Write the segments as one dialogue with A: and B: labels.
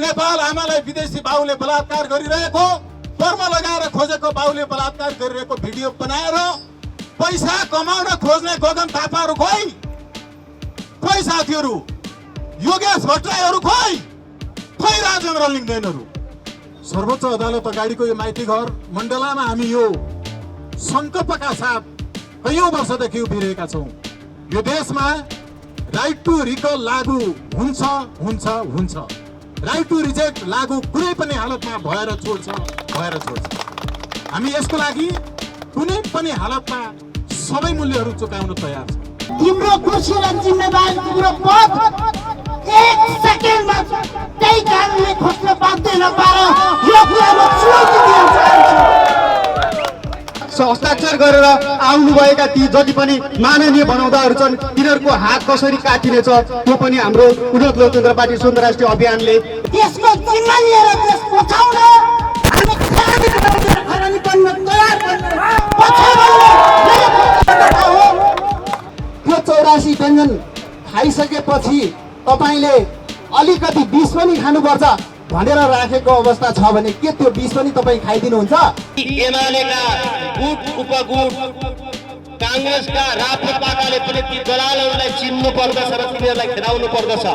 A: नेपाल आमालाई विदेशी बाउले बलात्कार गरिरहेको, कर्म लगाएर खोजेको बाउले बलात्कार गरिरहेको भिडियो बनाएर पैसा कमाउन खोज्ने गगन थापाहरू खोइ साथीहरू, योगेश भट्टराईहरू खोइ राजेन्द्र लिङ्गदेनहरू। सर्वोच्च अदालत अगाडिको यो माइती घर मण्डलामा हामी यो संकल्पका साथ कैयौं वर्षदेखि उभिरहेका छौं। यो देशमा राइट टु रिकल लागू हुन्छ हुन्छ हुन्छ, राइट टु रिजेक्ट लागू कुनै पनि हालतमा भएर छोड्छ। हामी यसको लागि कुनै पनि हालतमा सबै मूल्यहरू चुकाउन तयार छौं।
B: तिम्रो खुसी र जिम्मेवारी तिम्रो पद एक सेकेन्डमा त्यही कारणले खोज्न बाध्य नपार यो कुरामा चुनौती दिन चाहन्छु।
C: हस्ताक्षर गरेर आउनुभएका ती जति पनि माननीय बनाउँदाहरू छन् तिनीहरूको हात कसरी काटिनेछ त्यो पनि हाम्रो उन्नत लोकतन्त्र पार्टी स्वतन्त्र राष्ट्रिय अभियानले
B: त्यसको जिम्मा लिएर देश बचाउन हामी खरानी बन्न तयार
C: त्यो 84 व्यञ्जन खाइसकेपछि तपाईले अलिकति विष पनि खानुपर्छ भनेर राखेको अवस्था छ भने के त्यो विष पनि तपाईँ खाइदिनुहुन्छ?
D: एमालेका गुट उपगुट कांग्रेसका राप्रपाकाले पनि ती दलालहरूलाई चिन्नु पर्दछ र तिनीहरूलाई खेदाउनु पर्दछ।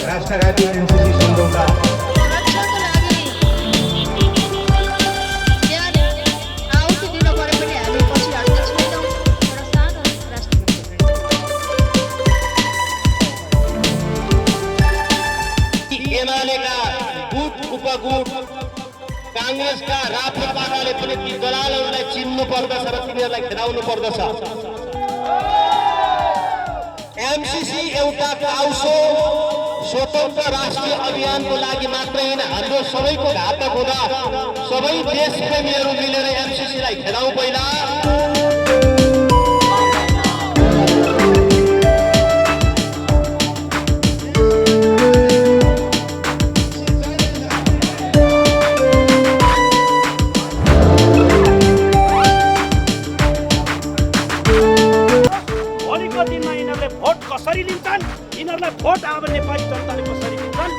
C: राष्ट्रघाती एनसीसी संघका
D: एमालेका गुट उपगुट कांग्रेसका राप्रपाकाले पनि ती दलालहरूलाई चिन्नु पर्दछ र तिनीहरूलाई खेदाउनु पर्दछ। एमसीसी एउटा काउसो स्वतन्त्र राष्ट्रिय अभियानको लागि मात्रै होइन, हाम्रो सबैको घातक हुँदा सबै देशप्रेमीहरू मिलेर एमसीसीलाई खेदाउँ पहिला।
E: भोलिको दिनमा यिनीहरूले भोट कसरी लिन्छन्, यिनीहरूलाई भोट अब नेपाली जनताले कसरी लिन्छन्,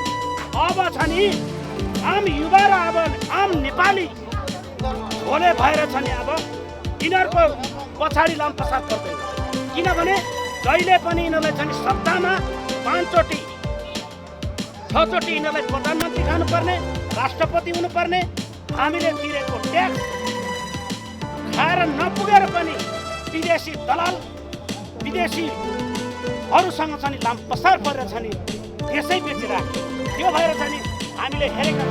E: अब छ नि आम युवा र अब आम नेपाली भोले भएर छ नि अब यिनीहरूको पछाडि लामपसार गर्दैन। किनभने जहिले पनि यिनीहरूलाई छ नि सत्तामा 5 चोटि 6 चोटि यिनीहरूलाई प्रधानमन्त्री खानुपर्ने, राष्ट्रपति हुनुपर्ने, हामीले तिरेको ट्याक्स खाएर नपुगेर पनि विदेशी दलाल विदेशीहरूसँग छ नि लामपसार परेर छ नि त्यसै बेचिरहेको। त्यो भएर छ नि हामीले हेरेका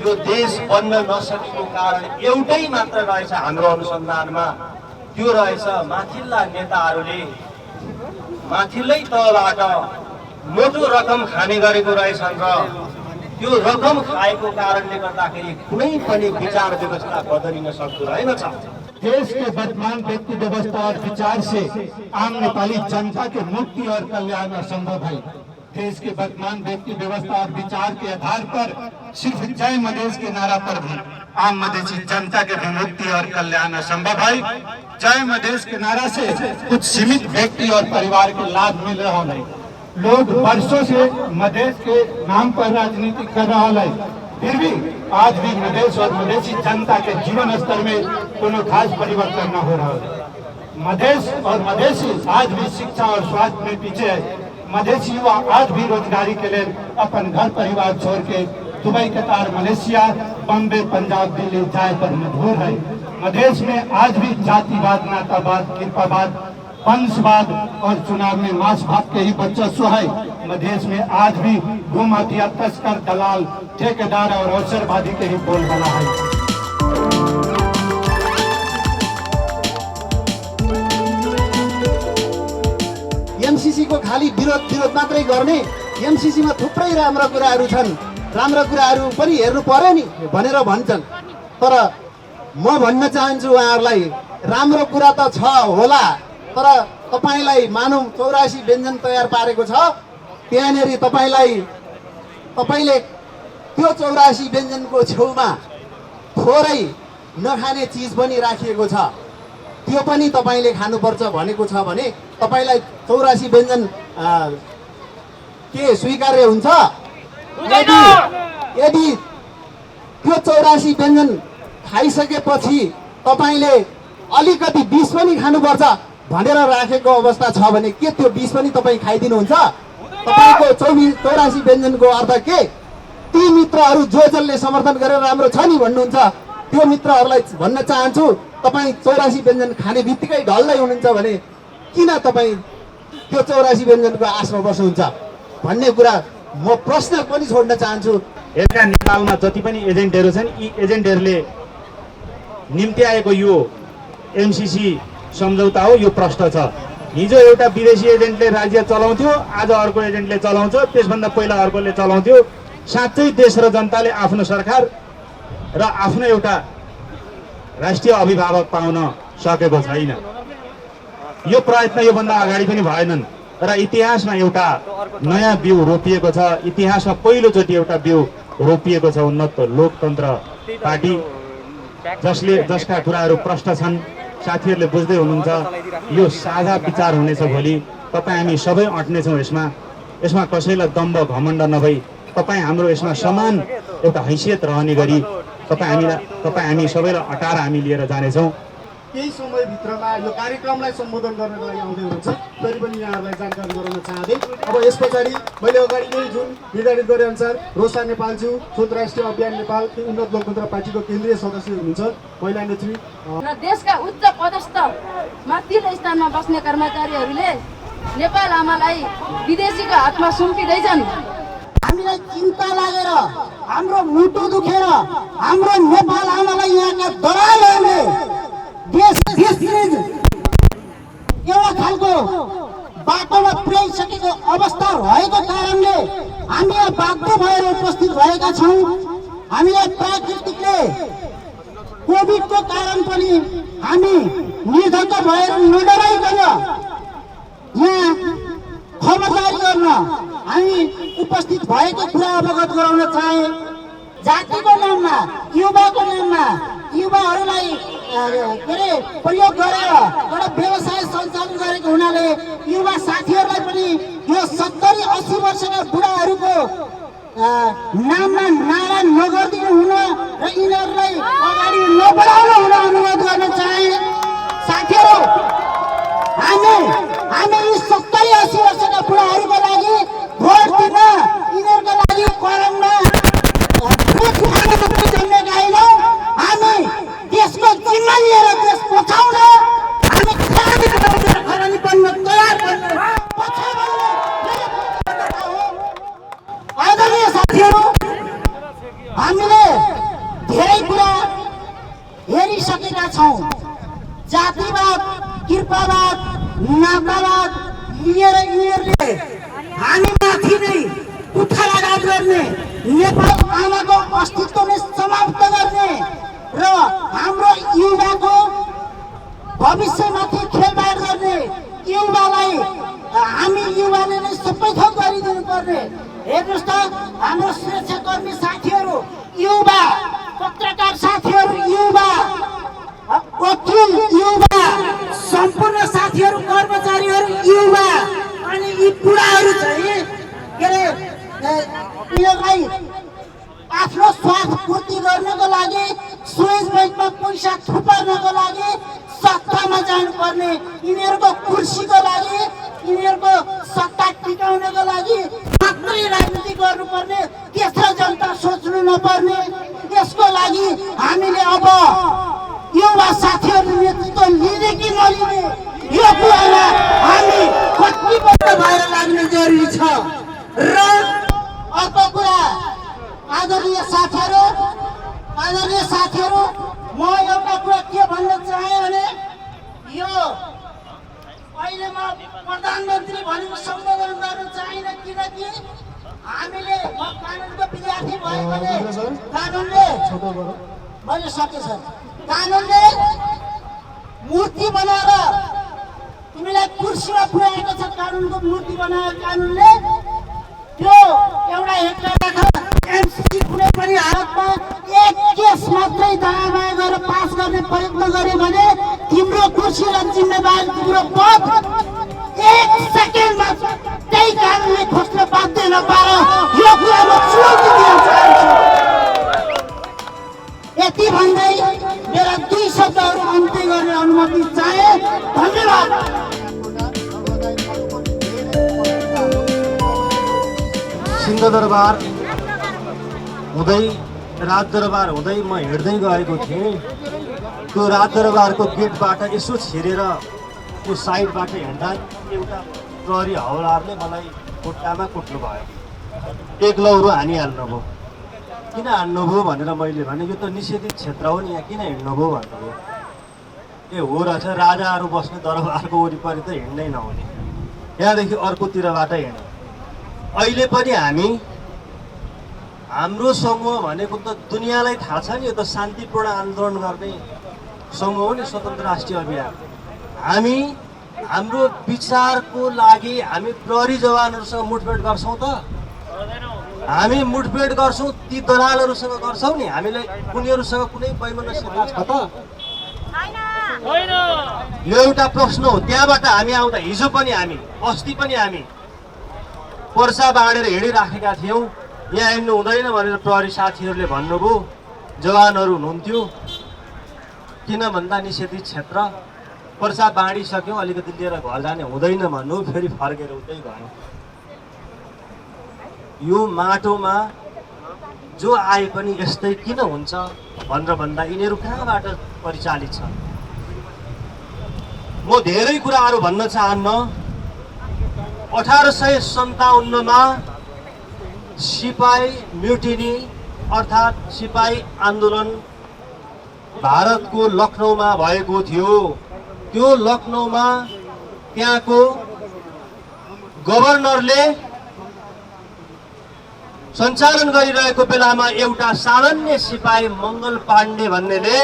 D: यो देश बन्न नसकेको कारण एउटै मात्र रहेछ हाम्रो अनुसन्धानमा, त्यो रहेछ माथिल्ला नेताहरूले माथिल्लै तलबाट मोटो रकम खाने गरेको रहेछन् र त्यो रकम खाएको कारणले गर्दाखेरि कुनै पनि विचार व्यवस्था बदलिन सक्दो रहेनछ।
C: देश के वर्तमान व्यक्ति व्यवस्था और विचार से आम नेपाली जनता के मुक्ति और कल्याण असंभव है। देश के वर्तमान व्यक्ति व्यवस्था और विचार के आधार पर सिर्फ जय मधेश के नारा पर भी आम मधेसी जनता के विमुक्ति और कल्याण असंभव है। जय मधेश के नारा से कुछ सीमित व्यक्ति और परिवार के लाभ मिल रहा है। लोग वर्षों से मधेश के नाम पर राजनीति कर रहा है। फिर भी आज भी मधेश और मधेसी जनता के जीवन स्तर में कोनो खास परिवर्तन न हो रहा है। मधेश और मधेसी आज भी शिक्षा और स्वास्थ्य में पीछे है। मधेसी युवा आज भी रोजगारी के लिए अपन घर परिवार छोड़ के Dubai, Qatar, Malaysia, Bombay, Punjab, Delhi जाए पर मजबूर है। मधेश में आज भी जातिवाद, नातावाद, कृपावाद, वंशवाद और चुनाव में मांस भात के ही वर्चस्व है। मधेश में आज भी भूमाफिया, तस्कर, दलाल, ठेकेदार और अवसरवादी के ही बोलबाला है।
B: एमसीसी को खाली विरोध मात्रै गर्ने, एमसीसी मा थुप्रै राम्रा कुराहरू छन्, राम्रा कुराहरू पनि हेर्नु पर्यो नि भनेर भन्छन्। तर म भन्न चाहन्छु उहाँहरूलाई, राम्रो कुरा त छ होला, तर तपाईलाई मानौँ 84 व्यञ्जन तयार पारेको छ, त्यहाँनेरि तपाईले त्यो 84 व्यञ्जनको छेउमा थोरै नखाने चिज पनि राखिएको छ, त्यो पनि तपाईले खानुपर्छ भनेको छ भने तपाईलाई 84 व्यञ्जन के स्वीकार्य हुन्छ? यदि त्यो 84 व्यञ्जन खाइसकेपछि तपाईले अलिकति 20 पनि खानुपर्छ भनेर राखेको अवस्था छ भने के त्यो 20 पनि तपाईँ खाइदिनुहुन्छ? तपाईँको 84 व्यञ्जनको अर्थ के? ती मित्रहरू जो जसले समर्थन गरेर राम्रो छ नि भन्नुहुन्छ, त्यो मित्रहरूलाई भन्न चाहन्छु, तपाईँ 84 व्यञ्जन खाने बित्तिकै ढल्दै हुनुहुन्छ भने किन तपाईँ त्यो 84 व्यञ्जनको आशमा बस्नुहुन्छ भन्ने कुरा म प्रश्न पनि छोड्न चाहन्छु।
F: यसका नेपालमा जति पनि एजेन्टहरू छन्, यी एजेन्टहरूले निम्ति आएको यो एमसीसी सम्झौता हो, यो प्रष्ट छ। हिजो एउटा विदेशी एजेन्टले राज्य चलाउँथ्यो, आज अर्को एजेन्टले चलाउँछ, त्यसभन्दा पहिला अर्कोले चलाउँथ्यो। साँच्चै देश र जनताले आफ्नो सरकार र आफ्नो एउटा राष्ट्रिय अभिभावक पाउन सकेको छैन। यो प्रयत्न योभन्दा अगाडि पनि भएनन् र इतिहासमा एउटा नयाँ बिउ रोपिएको छ। इतिहासमा पहिलोचोटि एउटा बिउ रोपिएको छ उन्नत लोकतन्त्र पार्टी, जसका कुराहरू प्रष्ट छन्। साथीहरूले बुझ्दै हुनुहुन्छ, यो साझा विचार हुनेछ भोलि। तपाईँ हामी सबै अट्नेछौँ यसमा कसैलाई दम्भ घमण्ड नभई तपाईँ हाम्रो यसमा समान एउटा हैसियत रहने गरी तपाईँ हामी सबैलाई अटाएर हामी लिएर जानेछौँ।
A: केही समयभित्रमा यो कार्यक्रमलाई सम्बोधन गर्नको लागि आउँदै हुनुहुन्छ, फेरि पनि यहाँहरूलाई जानकारी गराउन चाहँदै अब यस पछाडि मैले अगाडि नै जुन निर्धारित गरे अनुसार रोसा नेपालज्यू, स्वतन्त्र राष्ट्रिय अभियान नेपाल उन्नत लोकतन्त्र पार्टीको केन्द्रीय सदस्य हुनुहुन्छ महिला नेत्री
G: र देशका उच्च पदस्थ माथिल्लो स्थानमा बस्ने कर्मचारीहरूले नेपाल आमालाई विदेशीको हातमा सुम्पिँदैछन्।
B: हामीलाई चिन्ता लागेर, हाम्रो मुटु दुखेर, हाम्रो नेपाल आमालाई यहाँका दलालहरूले एउटा खालको बाटोमा पुर्याइसकेको अवस्था रहेको कारणले हामी यहाँ बाध्य भएर उपस्थित भएका छौँ। हामीलाई प्राकृतिकले कोभिडको कारण पनि हामी निर्धक्क भएर नडराइकन यहाँ खबरदारी गर्न हामी उपस्थित भएको कुरा अवगत गराउन चाहे। जातिको नाममा, युवाको नाममा युवाहरूलाई प्रयोग गरेर एउटा व्यवसाय सञ्चालन गरेको हुनाले युवा साथीहरूलाई पनि यो 70-80 वर्षका बुढाहरूको नाममा नारा नगरिदिनु हुन र यिनीहरूलाई अगाडि नबढाउनु हुन अनुरोध गर्न चाहे। साथीहरू, हामी यी 70-80 वर्षका बुढाहरूको लागि भोट दिन यिनीहरूको लागि करममा जन्मेका होइनौँ। हामी देशको जिम्मा लिएर देश बचाउन, हामी खरानी बन्न तयार आदरणीय साथीहरू, हामीले धेरै कुरा हेरिसकेका छौँ। जातिवाद, कृपावाद, नातावाद लिएर यिनीहरूले हामीमाथि नै कुठाराघात गर्ने, नेपाल आमाको अस्तित्व नै समाप्त गर्ने र हाम्रो युवाको भविष्यमाथि खेलबाड गर्ने, युवालाई हामी युवाले नै सबै थोक गरिदिनु पर्ने। हेर्नुहोस् त, हाम्रो सुरक्षाकर्मी साथीहरू युवा, पत्रकार साथीहरू युवा, वकिल युवा, सम्पूर्ण साथीहरू कर्मचारीहरू युवा, अनि यी बुढाहरू चाहिँ के अरे यिनीहरूलाई
H: आफ्नो स्वार्थ पूर्ति गर्नको लागि स्विस ब्याङ्कमा पैसा थुपार्नको लागि सत्तामा जानुपर्ने, यिनीहरूको कुर्सीको लागि, यिनीहरूको सत्ता टिकाउनको लागि मात्रै राजनीति गर्नुपर्ने, तेस्रो जनता सोच्नु नपर्ने। यसको लागि हामीले अब युवा साथीहरू नेतृत्व लिने कि नलिने यो कुरामा हामी कटिबद्ध भएर लाग्ने जरुरी छ। र अर्को कुरा, आदरणीय साथीहरू, म एउटा कुरा के भन्न चाहे भने यो अहिले म प्रधानमन्त्री भनेको सम्बोधन गर्न चाहिनँ, किनकि हामीले म कानुनको विद्यार्थी भएकोले कानुनले मैले सकेँ सर, कानुनले मूर्ति बनाएर तिमीलाई कुर्सीमा पुर्याएको छ। कानुनको मूर्ति बनायो कानुनले। त्यो एउटा हेक्टर एमसीसी कुनै पनि हालतमा एक केस मात्रै दायाँ गरेर पास गर्ने प्रयत्न गर्यो भने तिम्रो कुर्सी र जिम्मेवार तिम्रो पद एक सेकेन्डमा त्यही कानुनले खोज्न बाध्य नपार। यो कुरामा चुनौती दिन चाहन्छु। यति भन्दै मेरा 2 शब्दहरू अन्त्य गर्ने अनुमति चाहे। धन्यवाद।
D: सिंहदरबार हुँदै राजदरबार हुँदै म हिँड्दै गएको थिएँ। त्यो राजदरबारको गेटबाट यसो छिरेर त्यो साइडबाट हिँड्दा एउटा प्रहरी हवलदारले मलाई खुट्टामा कुट्नुभयो, एक लौरो हानिहाल्नुभयो। किन हान्नुभयो भनेर मैले भने यो त निषेधित क्षेत्र हो नि, यहाँ किन हिँड्नुभयो भन्नुभयो। ए हो रहेछ, राजाहरू बस्ने दरबारको वरिपरि त हिँड्नै नहुने, यहाँदेखि अर्कोतिरबाट हिँड्ने। अहिले पनि हाम्रो समूह भनेको त दुनियाँलाई थाहा छ नि, यो त शान्तिपूर्ण आन्दोलन गर्ने समूह हो नि, स्वतन्त्र राष्ट्रिय अभियान। हामी हाम्रो विचारको लागि हामी प्रहरी जवानहरूसँग मुठभेड गर्छौँ त? हामी मुठभेड गर्छौँ ती दलालहरूसँग गर्छौँ नि? हामीलाई उनीहरूसँग कुनै वैमनस्यता छ त? यो एउटा प्रश्न हो। त्यहाँबाट हामी आउँदा हिजो पनि हामी, अस्ति पनि हामी पर्चा बाँडेर हिँडिराखेका थियौँ। यहाँ हिँड्नु हुँदैन भनेर प्रहरी साथीहरूले भन्नुभयो, जवानहरू हुनुहुन्थ्यो। किन भन्दा निषेधित क्षेत्र, पर्चा बाँडिसक्यौँ, अलिकति लिएर घर जाने हुँदैन भन्नु, फेरि फर्केर उतै गयो। यो माटोमा जो आए पनि यस्तै किन हुन्छ भनेर भन्दा यिनीहरू कहाँबाट परिचालित छ? म धेरै कुराहरू भन्न चाहन्न। 1857 मा सिपाही म्युटिनी अर्थात् सिपाही आन्दोलन भारतको लखनऊमा भएको थियो। त्यो लखनऊमा त्यहाँको गभर्नरले सञ्चालन गरिरहेको बेलामा एउटा सामान्य सिपाही मङ्गल पाण्डे भन्नेले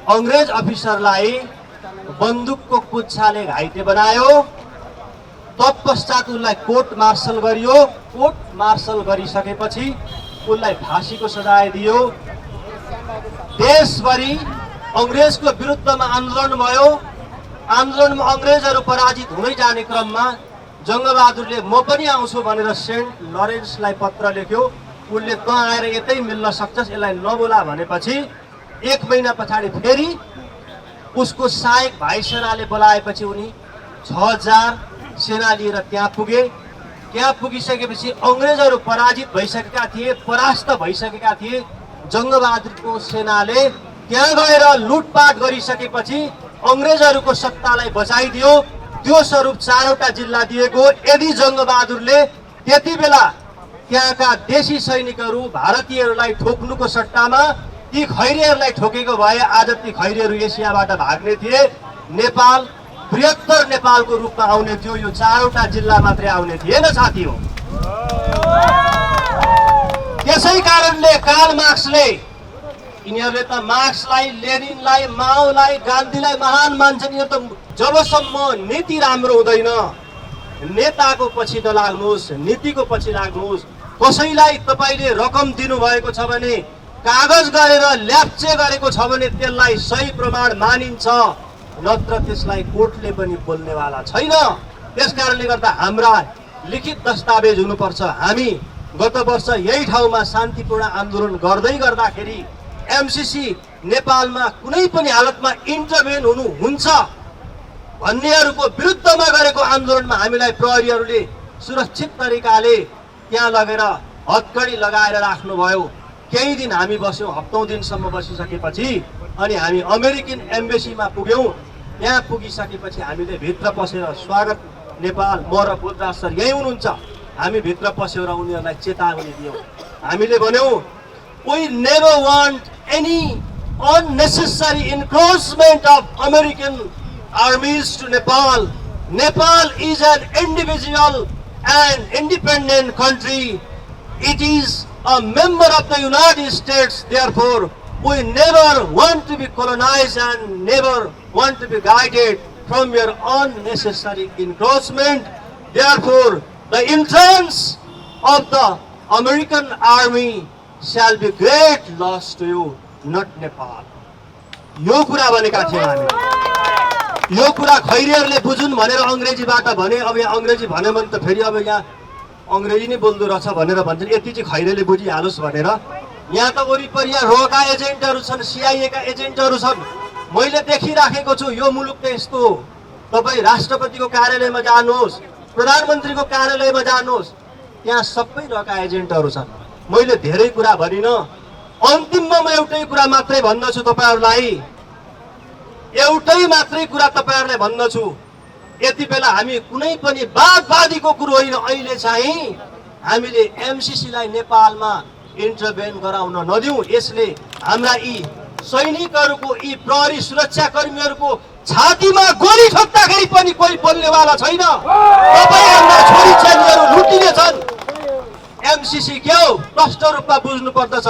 D: अङ्ग्रेज अफिसरलाई बन्दुकको पुच्छाले घाइते बनायो। तत्पश्चात उसलाई कोर्ट मार्शल गरियो। कोर्ट मार्शल गरिसकेपछि उसलाई फाँसीको सजाय दियो। देशभरि अङ्ग्रेजको विरुद्धमा आन्दोलन भयो। आन्दोलनमा अङ्ग्रेजहरू पराजित हुँदै जाने क्रममा जङ्गबहादुरले म पनि आउँछु भनेर सेन्ट लरेन्सलाई पत्र लेख्यो। उसले त आएर यतै मिल्न सक्छस्, यसलाई नबोला भनेपछि 1 महिना पछाडि फेरि उसको सहायक भाइसराले बोलाएपछि उनी 6000 सेना लिएर त्यहाँ पुगे। त्यहाँ पुगिसकेपछि अङ्ग्रेजहरू पराजित भइसकेका थिए, परास्त भइसकेका थिए। जङ्गबहादुरको सेनाले त्यहाँ गएर लुटपाट गरिसकेपछि अङ्ग्रेजहरूको सत्तालाई बचाइदियो। त्यो स्वरूप 4वटा जिल्ला दिएको। यदि जङ्गबहादुरले त्यति बेला त्यहाँका देशी सैनिकहरू भारतीयहरूलाई ठोक्नुको सट्टामा ती खैरीहरूलाई ठोकेको भए आज ती खैरीहरू एसियाबाट भाग्ने थिए, नेपाल बृहत्तर नेपालको रूपमा आउने थियो। यो 4वटा जिल्ला मात्रै आउने थिएन साथी हो। त्यसै कारणले कार्ल मार्क्सले, यिनीहरूले त मार्क्सलाई, लेनिनलाई, माओलाई, गान्धीलाई महान मान्छन्। यो त जबसम्म नीति राम्रो हुँदैन, नेताको पछि नलाग्नुहोस्, नीतिको पछि लाग्नुहोस्। कसैलाई तपाईँले रकम दिनुभएको छ भने, कागज गरेर ल्याप्चे गरेको छ भने त्यसलाई सही प्रमाण मानिन्छ, नत्र त्यसलाई कोर्टले पनि बोल्नेवाला छैन। त्यसकारणले गर्दा हाम्रा लिखित दस्तावेज हुनुपर्छ। हामी गत वर्ष यही ठाउँमा शान्तिपूर्ण आन्दोलन गर्दै गर्दाखेरि एमसीसी नेपालमा कुनै पनि हालतमा इन्टरभेन हुन्छ भन्नेहरूको विरुद्धमा गरेको आन्दोलनमा हामीलाई प्रहरीहरूले सुरक्षित तरिकाले त्यहाँ लगेर हतकडी लगाएर राख्नुभयो। केही दिन हामी बस्यौँ, हप्तौँ दिनसम्म बसिसकेपछि अनि हामी अमेरिकन एम्बेसीमा पुग्यौँ। त्यहाँ पुगिसकेपछि हामीले भित्र पसेर स्वागत नेपाल म र बुद्धराज सर यहीँ हुनुहुन्छ, हामी भित्र पसेर उनीहरूलाई चेतावनी दियौँ। हामीले भन्यौँ we never want any unnecessary encroachment of American armies to Nepal. Nepal is an individual and independent country. It is a member of the United States. Therefore, we never want to be colonized and never want to be guided from your unnecessary encroachment. Therefore, the entrance of the American army shall be great loss to you, not Nepal. यो कुरा भनेका थियौँ हामी। यो कुरा खैरियरले बुझुन् भनेर अङ्ग्रेजीबाट भने। अब यहाँ अङ्ग्रेजी भन्यो भने त फेरि अब यहाँ अङ्ग्रेजी नै बोल्दो रहेछ भनेर भन्छन्। यति चाहिँ खैरेले बुझिहालोस् भनेर। यहाँ त वरिपरि यहाँ रोका एजेन्टहरू छन्, सिआइएका एजेन्टहरू छन्। मैले देखिराखेको छु यो मुलुक त यस्तो हो। तपाईँ राष्ट्रपतिको कार्यालयमा जानुहोस्, प्रधानमन्त्रीको कार्यालयमा जानुहोस्, त्यहाँ सबै रोका एजेन्टहरू छन्। मैले धेरै कुरा भनिनँ, अन्तिममा म एउटै कुरा मात्रै भन्दछु तपाईहरुलाई, एउटै मात्रै कुरा तपाईहरुलाई भन्दछु। यति बेला हामी कुनै पनि वादवादीको कुरो होइन, अहिले चाहिँ हामीले एमसीसीलाई नेपालमा इन्टरभेन गराउन नदिउँ। यसले हाम्रा यी सैनिकहरूको, यी प्रहरी सुरक्षा कर्मीहरूको छातीमा गोली ठोक्दाखेरि पनि कोही बोल्नेवाला छैन। तपाईहरुका छोरी चेलीहरू लुटिने छन्। एमसीसी के हो प्रष्ट रूपमा बुझ्नु पर्दछ।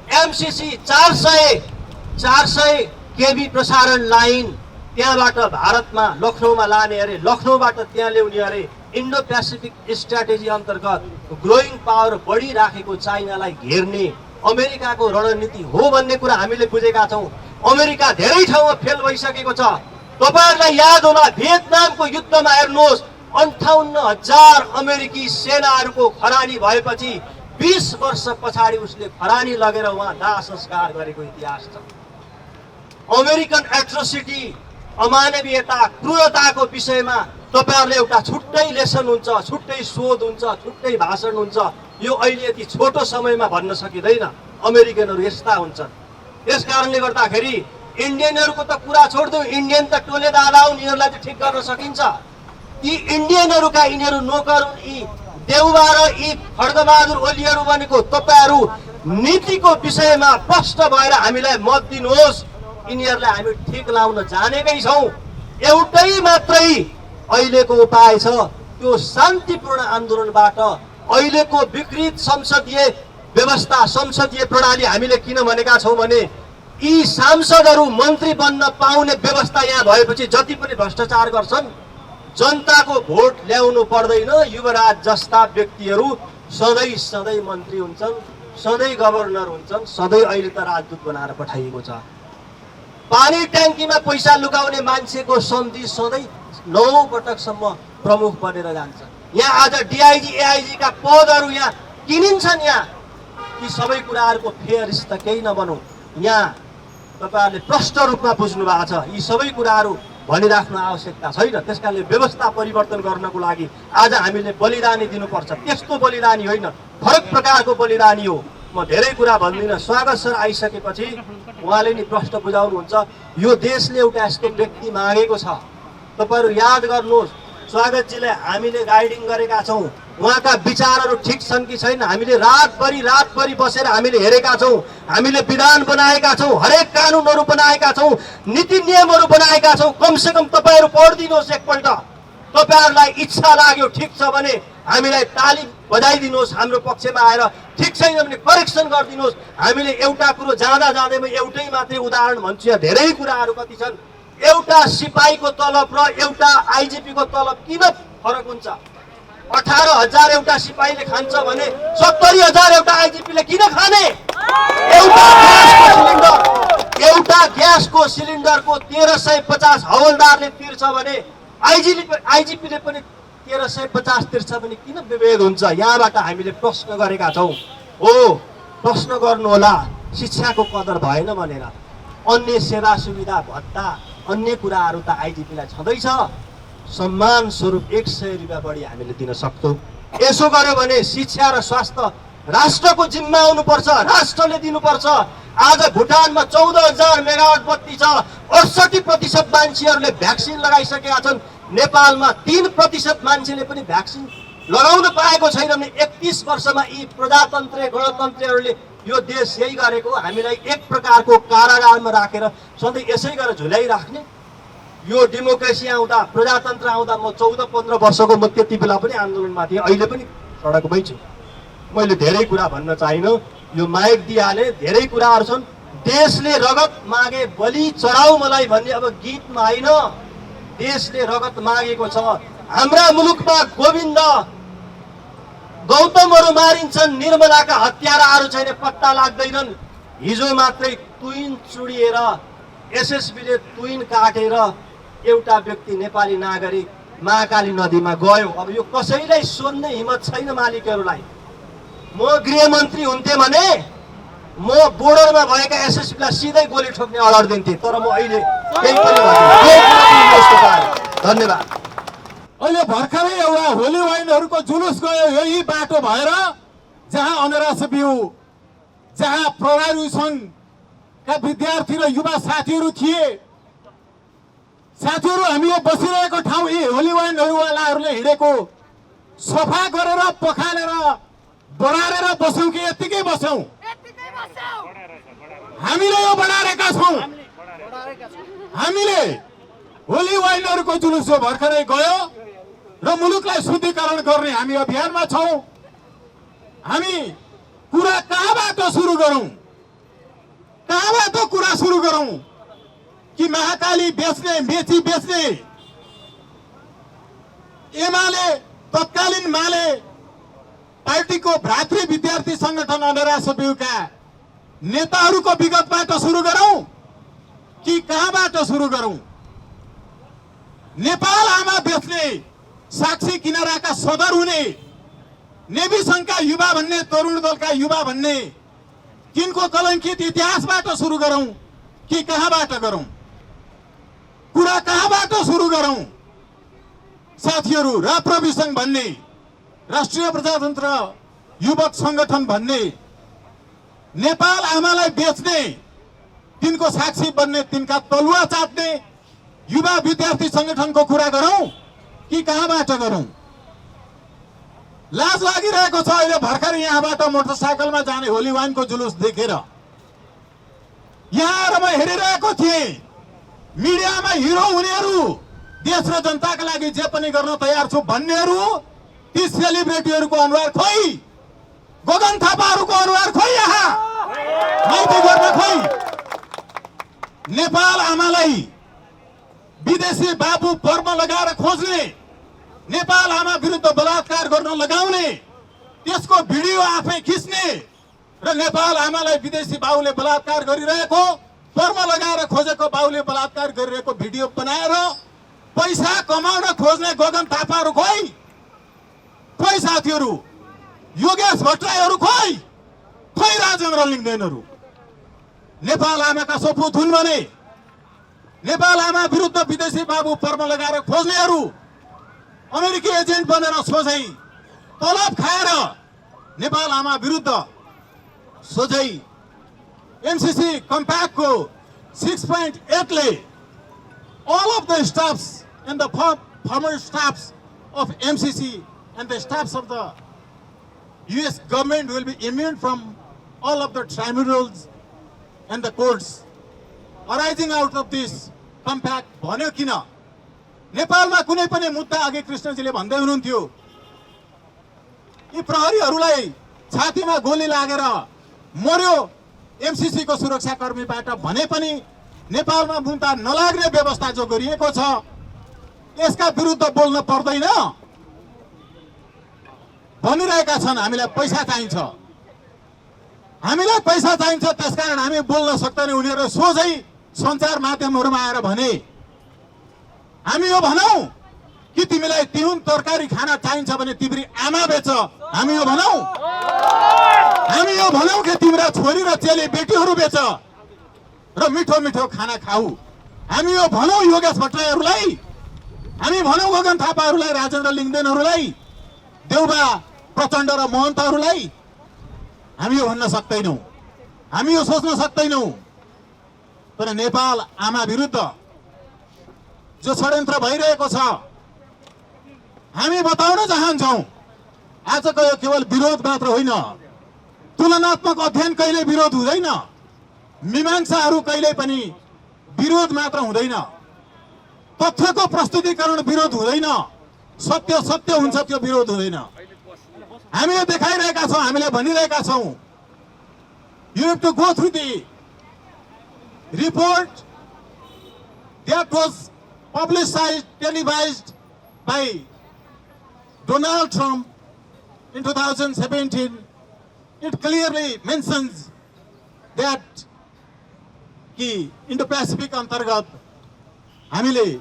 D: एमसीसी 400 केबी प्रसारण लाइन त्यहाँबाट भारतमा लखनऊमा लाने अरे, लखनऊबाट त्यहाँ ल्याउने अरे। इन्डो पेसिफिक स्ट्र्याटेजी अन्तर्गत ग्रोइङ पावर बढिराखेको चाइनालाई घेर्ने अमेरिकाको रणनीति हो भन्ने कुरा हामीले बुझेका छौँ। अमेरिका धेरै ठाउँमा फेल भइसकेको छ। तपाईहरुलाई याद होला भियतनामको युद्धमा हेर्नुहोस्, 58,000 अमेरिकी सेनाहरूको खरानी भएपछि 20 वर्ष पछाडि उसले खरानी लगेर उहाँ दाह संस्कार गरेको इतिहास छ। अमेरिकन एट्रोसिटी, अमानवीयता, क्रूरताको विषयमा तपाईहरुले एउटा छुट्टै लेसन हुन्छ, छुट्टै शोध हुन्छ, छुट्टै भाषण हुन्छ। यो अहिले यति छोटो समयमा भन्न सकिँदैन। अमेरिकनहरू यस्ता हुन्छन्। यस कारणले गर्दाखेरि इन्डियनहरूको त कुरा छोड्दिउँ, इन्डियन त टोले दादा हुन्, यिनीहरूलाई त ठिक गर्न सकिन्छ। यी इन्डियनहरूका यिनीहरू नोकर हुन्, यी देउबा र यी खड्गबहादुर ओलीहरू भनेको तपाईहरु नीतिको विषयमा प्रष्ट भएर हामीलाई मत दिनुहोस्। यिनीहरूलाई हामी ठिक लाउन जानेकै छौँ। एउटै मात्रै अहिलेको उपाय छ, त्यो शान्तिपूर्ण आन्दोलनबाट अहिलेको विकृत संसदीय व्यवस्था, संसदीय प्रणाली हामीले किन भनेका छौँ भने यी सांसदहरू मन्त्री बन्न पाउने व्यवस्था यहाँ भएपछि जति पनि भ्रष्टाचार गर्छन्, जनताको भोट ल्याउनु पर्दैन। युवराज जस्ता व्यक्तिहरू सधैँ सधैँ मन्त्री हुन्छन्, सधैँ गभर्नर हुन्छन्, सधैँ अहिले त राजदूत बनाएर पठाइएको छ। पानी ट्याङ्कीमा पैसा लुकाउने मान्छेको सन्धि सधैँ 9 पटकसम्म प्रमुख बनेर जान्छ। यहाँ आज डिआइजी एआइजी का पदहरू यहाँ किनिन्छन्। यहाँ यी सबै कुराहरूको फेयरिस त केही नबनौँ। यहाँ तपाईहरुले प्रष्ट रूपमा बुझ्नु भएको छ। यी सबै कुराहरू भनिराख्नु आवश्यकता छैन। त्यसकारणले व्यवस्था परिवर्तन गर्नको लागि आज हामीले बलिदानी दिनुपर्छ। त्यस्तो बलिदानी होइन, फरक प्रकारको बलिदानी हो। म धेरै कुरा भन्दिनँ। स्वागत सर आइसकेपछि उहाँले नि प्रश्न बुझाउनुहुन्छ। यो देशले एउटा यस्तो व्यक्ति मागेको छ। तपाईहरु याद गर्नुहोस्, स्वागतजीलाई हामीले गाइडिङ गरेका छौँ। उहाँका विचारहरू ठिक छन् कि छैन हामीले रातभरि बसेर हामीले हेरेका छौँ। हामीले विधान बनाएका छौँ, हरेक कानुनहरू बनाएका छौँ, नीति नियमहरू बनाएका छौँ। कमसे कम तपाईहरु पढिदिनुहोस् एकपल्ट। तपाईहरुलाई इच्छा लाग्यो ठिक छ भने हामीलाई ताली बजाइदिनुहोस् हाम्रो पक्षमा आएर, ठिक छैन भने करेक्सन गरिदिनुहोस्। हामीले एउटा कुरो जाँदा जाँदैमा एउटै मात्रै उदाहरण भन्छु। यहाँ धेरै कुराहरू कति छन्। एउटा सिपाहीको तलब र एउटा आइजिपी को तलब किन फरक हुन्छ? 18,000 एउटा सिपाहीले खान्छ भने 70,000 एउटा आइजिपीले किन खाने? एउटा ग्यासको सिलिन्डरको 1350 हवलदारले तिर्छ भने आइजिपीले पनि 1350 भने किन विभेद हुन्छ? यहाँबाट हामीले प्रश्न गरेका छौँ। हो, प्रश्न गर्नुहोला, शिक्षाको कदर भएन भनेर। अन्य सेवा सुविधा भत्ता अन्य कुराहरू त आइडिपीलाई छँदैछ। सम्मान स्वरूप 100 रुपियाँ बढी हामीले दिन सक्छौँ। यसो गर्यो भने शिक्षा र स्वास्थ्य राष्ट्रको जिम्मा हुनुपर्छ, राष्ट्रले दिनुपर्छ। आज भुटानमा 14,000 मेगावाट बत्ती छ, 68% मान्छेहरूले भ्याक्सिन लगाइसकेका छन्। नेपालमा 3% मान्छेले पनि भ्याक्सिन लगाउन पाएको छैन भने 31 वर्षमा यी प्रजातन्त्र गणतन्त्रहरूले यो देश यही गरेको। हामीलाई एक प्रकारको कारागारमा राखेर सधैँ यसै गरेर झुल्याइराख्ने। यो डेमोक्रेसी आउँदा, प्रजातन्त्र आउँदा म 14-15 वर्षको म त्यति बेला पनि आन्दोलनमा थिएँ, अहिले पनि सडकमै छु। मैले धेरै कुरा भन्न चाहिनँ, यो माइक दिइहाले, धेरै कुराहरू छन्। देशले रगत मागे बलि चढाऊ मलाई भन्ने अब गीतमा होइन, देशले रगत मागेको छ। हाम्रा मुलुकमा गोविन्द गौतमहरू मारिन्छन्, निर्मलाका हत्याराहरू छैन, पत्ता लाग्दैनन्। हिजो मात्रै तुइन चुडिएर एसएसबीले तुइन काटेर एउटा व्यक्ति नेपाली नागरिक महाकाली नदीमा गयो। अब यो कसैलाई सोध्ने हिम्मत छैन मालिकहरूलाई। म गृहमन्त्री हुन्थे भने म बोर्डरमा भएका एसएसबीलाई सिधै गोली ठोक्ने अर्डर दिन्थे, तर म अहिले केही पनि भन्दिनँ। धन्यवाद।
A: अहिले भर्खरै एउटा होली वाइनहरूको जुलुस गयो यही बाटो भएर, जहाँ अनरास बिउ, जहाँ प्रहरी सङ्घका विद्यार्थी र युवा साथीहरू थिए। साथीहरू, हामी यो बसिरहेको ठाउँ यी होली वाइनहरूवालाहरूले हिँडेको सफा गरेर पखालेर बढारेर बसौँ कि यत्तिकै बसौँ? हामीले यो बढारेका छौँ। हामीले होली वाइनहरूको जुलुस भर्खरै गयो र मुलुकलाई शुद्धिकरण गर्ने हामी अभियानमा छौँ। हामी कुरा कहाँबाट सुरु गरौँ? कहाँबाट कुरा सुरु गरौँ? कि महाकाली बेच्ने, मेची बेच्ने एमाले तत्कालीन माले पार्टीको भ्रातृ विद्यार्थी संगठन अनरासबिउका नेताहरूको विगतबाट सुरु गरौँ कि कहाँबाट सुरु गरौँ? नेपाल आमा बेच्ने, साक्षी किनाराका सदर हुने, नेभी सङ्घका युवा भन्ने, तरुण दलका युवा भन्ने, तिनको कलङ्कित इतिहासबाट सुरु गरौँ कि कहाँबाट गरौँ? कुरा कहाँबाट सुरु गरौँ? साथीहरू, राप्रवि सङ्घ भन्ने, राष्ट्रिय प्रजातन्त्र युवक सङ्गठन भन्ने, नेपाल आमालाई बेच्ने, तिनको साक्षी बन्ने, तिनका तलुवा चाट्ने युवा विद्यार्थी सङ्गठनको कुरा गरौँ कि कहाँबाट गरौँ? लाज लागिरहेको छ। अहिले भर्खर यहाँबाट मोटरसाइकलमा जाने होली वाइनको जुलुस देखेर यहाँ आएर म हेरिरहेको थिएँ। मिडियामा हिरो हुनेहरू, देश र जनताका लागि जे पनि गर्न तयार छु भन्नेहरू, ती सेलिब्रेटीहरूको अनुहार खोइ, गगन थापाहरूको अनुहार खोइ, यहाँ माइती गर्न खोइ। नेपाल आमालाई विदेशी बाबु पर्म लगाएर खोज्ने, नेपाल आमा विरुद्ध बलात्कार गर्न लगाउने, त्यसको भिडियो आफै खिच्ने र नेपाल आमालाई विदेशी बाबुले बलात्कार गरिरहेको, पर्म लगाएर खोजेको बाबुले बलात्कार गरिरहेको भिडियो बनाएर पैसा कमाउन खोज्ने गगन थापाहरू खोइ? खोइ साथीहरू? योगेश भट्टराईहरू खोइ? खोइ राजेन्द्र लिङ्गदेनहरू? नेपाल आमाका सपुत हुन् भने नेपाल आमा विरुद्ध विदेशी बाबु पर्म लगाएर खोज्नेहरू, अमेरिकी एजेन्ट बनेर सोझै तलब खाएर नेपाल आमा विरुद्ध सोझै एमसीसी कम्प्याक्टको 6.8 ले all of the staffs and the former staffs of MCC and the staffs of the US government will be immune from all of the tribunals and the courts arising out of this compact भन्यो किन? नेपालमा कुनै पनि मुद्दा अघि कृष्णजीले भन्दै हुनुहुन्थ्यो, यी प्रहरीहरूलाई छातीमा गोली लागेर मर्यो एमसीसी को सुरक्षाकर्मीबाट भने पनि नेपालमा मुद्दा नलाग्ने व्यवस्था जो गरिएको छ, यसका विरुद्ध बोल्न पर्दैन भनिरहेका छन्। हामीलाई पैसा चाहिन्छ, हामीलाई पैसा चाहिन्छ, त्यसकारण हामी बोल्न सक्दैन। उनीहरू सोझै सञ्चार माध्यमहरूमा आएर भने हामी यो भनौँ कि तिमीलाई तिउन तरकारी खाना चाहिन्छ भने तिम्री आमा बेच, हामी यो भनौ? हामी यो भनौ कि तिम्रा छोरी र चेली बेटीहरू बेच र मिठो मिठो खाना खाऊ? हामी यो भनौ योगेश भट्टराईहरूलाई? हामी भनौ गगन थापाहरूलाई, राजेन्द्र लिङ्गदेनहरूलाई, देउबा प्रचण्ड र महन्तहरूलाई? हामी यो भन्न सक्दैनौँ, हामी यो सोच्न सक्दैनौँ। तर नेपाल आमा विरुद्ध जो षड्यन्त्र भइरहेको छ, हामी बताउन चाहन्छौँ। आजको यो केवल विरोध मात्र होइन, तुलनात्मक अध्ययन कहिले विरोध हुँदैन, मीमांसाहरू कहिले पनि विरोध मात्र हुँदैन, तथ्यको प्रस्तुतिकरण विरोध हुँदैन, सत्य सत्य हुन्छ, त्यो विरोध हुँदैन। हामीले देखाइरहेका छौँ, हामीले भनिरहेका छौँ। You have to go through the report that was publicized, televised by Donald Trump in 2017. It clearly mentions that कि इन्डो पेसिफिक अन्तर्गत हामीले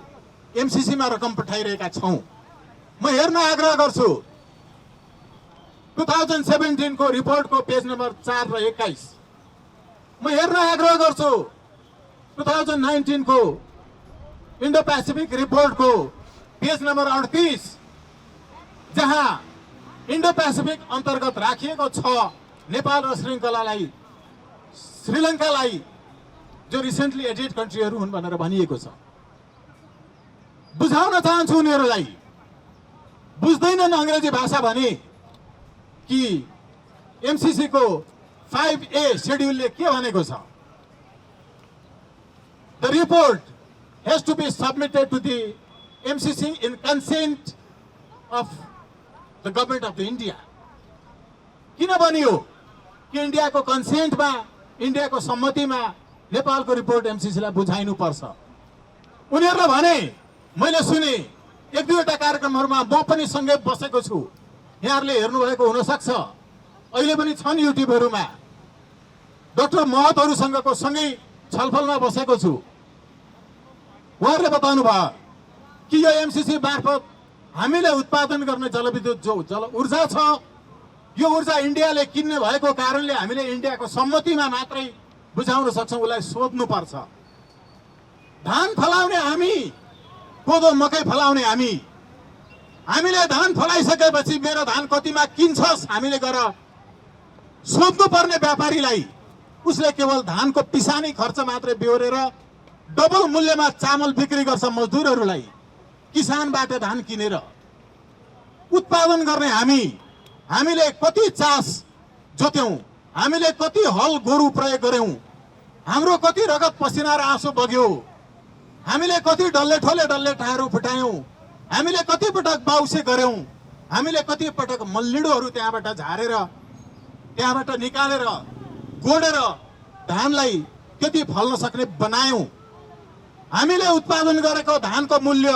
A: एमसिसीमा रकम पठाइरहेका छौँ। म हेर्न आग्रह गर्छु 2017 को रिपोर्टको पेज नम्बर 4 र 21। म हेर्न आग्रह गर्छु 2019 को इन्डो पेसिफिक रिपोर्टको पेज नम्बर 38, जहाँ इन्डो पेसिफिक अन्तर्गत राखिएको छ नेपाल र श्रीलङ्कालाई जो रिसेन्टली एडेड कन्ट्रीहरू हुन् भनेर भनिएको छ। बुझाउन चाहन्छु उनीहरूलाई, बुझ्दैनन् अंग्रेजी भाषा भने कि एमसीसी को 5A शेड्यूलले के भनेको छ। The report has to be submitted to the MCC in consent of the government of the India. किन भनियो कि इन्डियाको कन्सेन्टमा, इन्डियाको सम्मतिमा नेपालको रिपोर्ट एमसीसीलाई बुझाइनु पर्छ। उनीहरूले भने, मैले सुने एक दुईवटा कार्यक्रमहरूमा म पनि सँगै बसेको छु, यहाँहरूले हेर्नुभएको हुनसक्छ, अहिले पनि छन् युट्युबहरूमा। डाक्टर महतहरूसँगको सँगै छलफलमा बसेको छु। उहाँहरूले बताउनु भयो कि यो एमसीसी मार्फत हामीले उत्पादन गर्ने जलविद्युत जो जल ऊर्जा छ, यो ऊर्जा इन्डियाले किन्ने भएको कारणले हामीले इन्डियाको सम्मतिमा मात्रै बुझाउन सक्छौँ, उसलाई सोध्नुपर्छ। धान फलाउने हामी, कोदो मकै फलाउने हामी। हामीले धान फलाइसकेपछि मेरो धान कतिमा किन्छस् हामीले गएर सोध्नु पर्ने व्यापारीलाई। उसले केवल धानको पिसानी खर्च मात्रै बेहोरेर डबल मूल्यमा चामल बिक्री गर्छ मजदुरहरूलाई, किसानबाट धान किनेर। उत्पादन गर्ने हामी, हामीले कति चास जोत्यौं, हामीले कति हल गोरु प्रयोग गर्यौं, हाम्रो कति रगत पसिना र आँसु बग्यो, हामीले कति डल्ले ठोले डल्ले टाहरू फुटायौं, हामीले कति पटक बाउसे गर्यौं, हामीले कति पटक मल्लिडोहरू त्यहाँबाट झारेर त्यहाँबाट निकालेर गोडेर धानलाई त्यति फल्न सक्ने बनायौं। हामीले उत्पादन गरेको धानको मूल्य,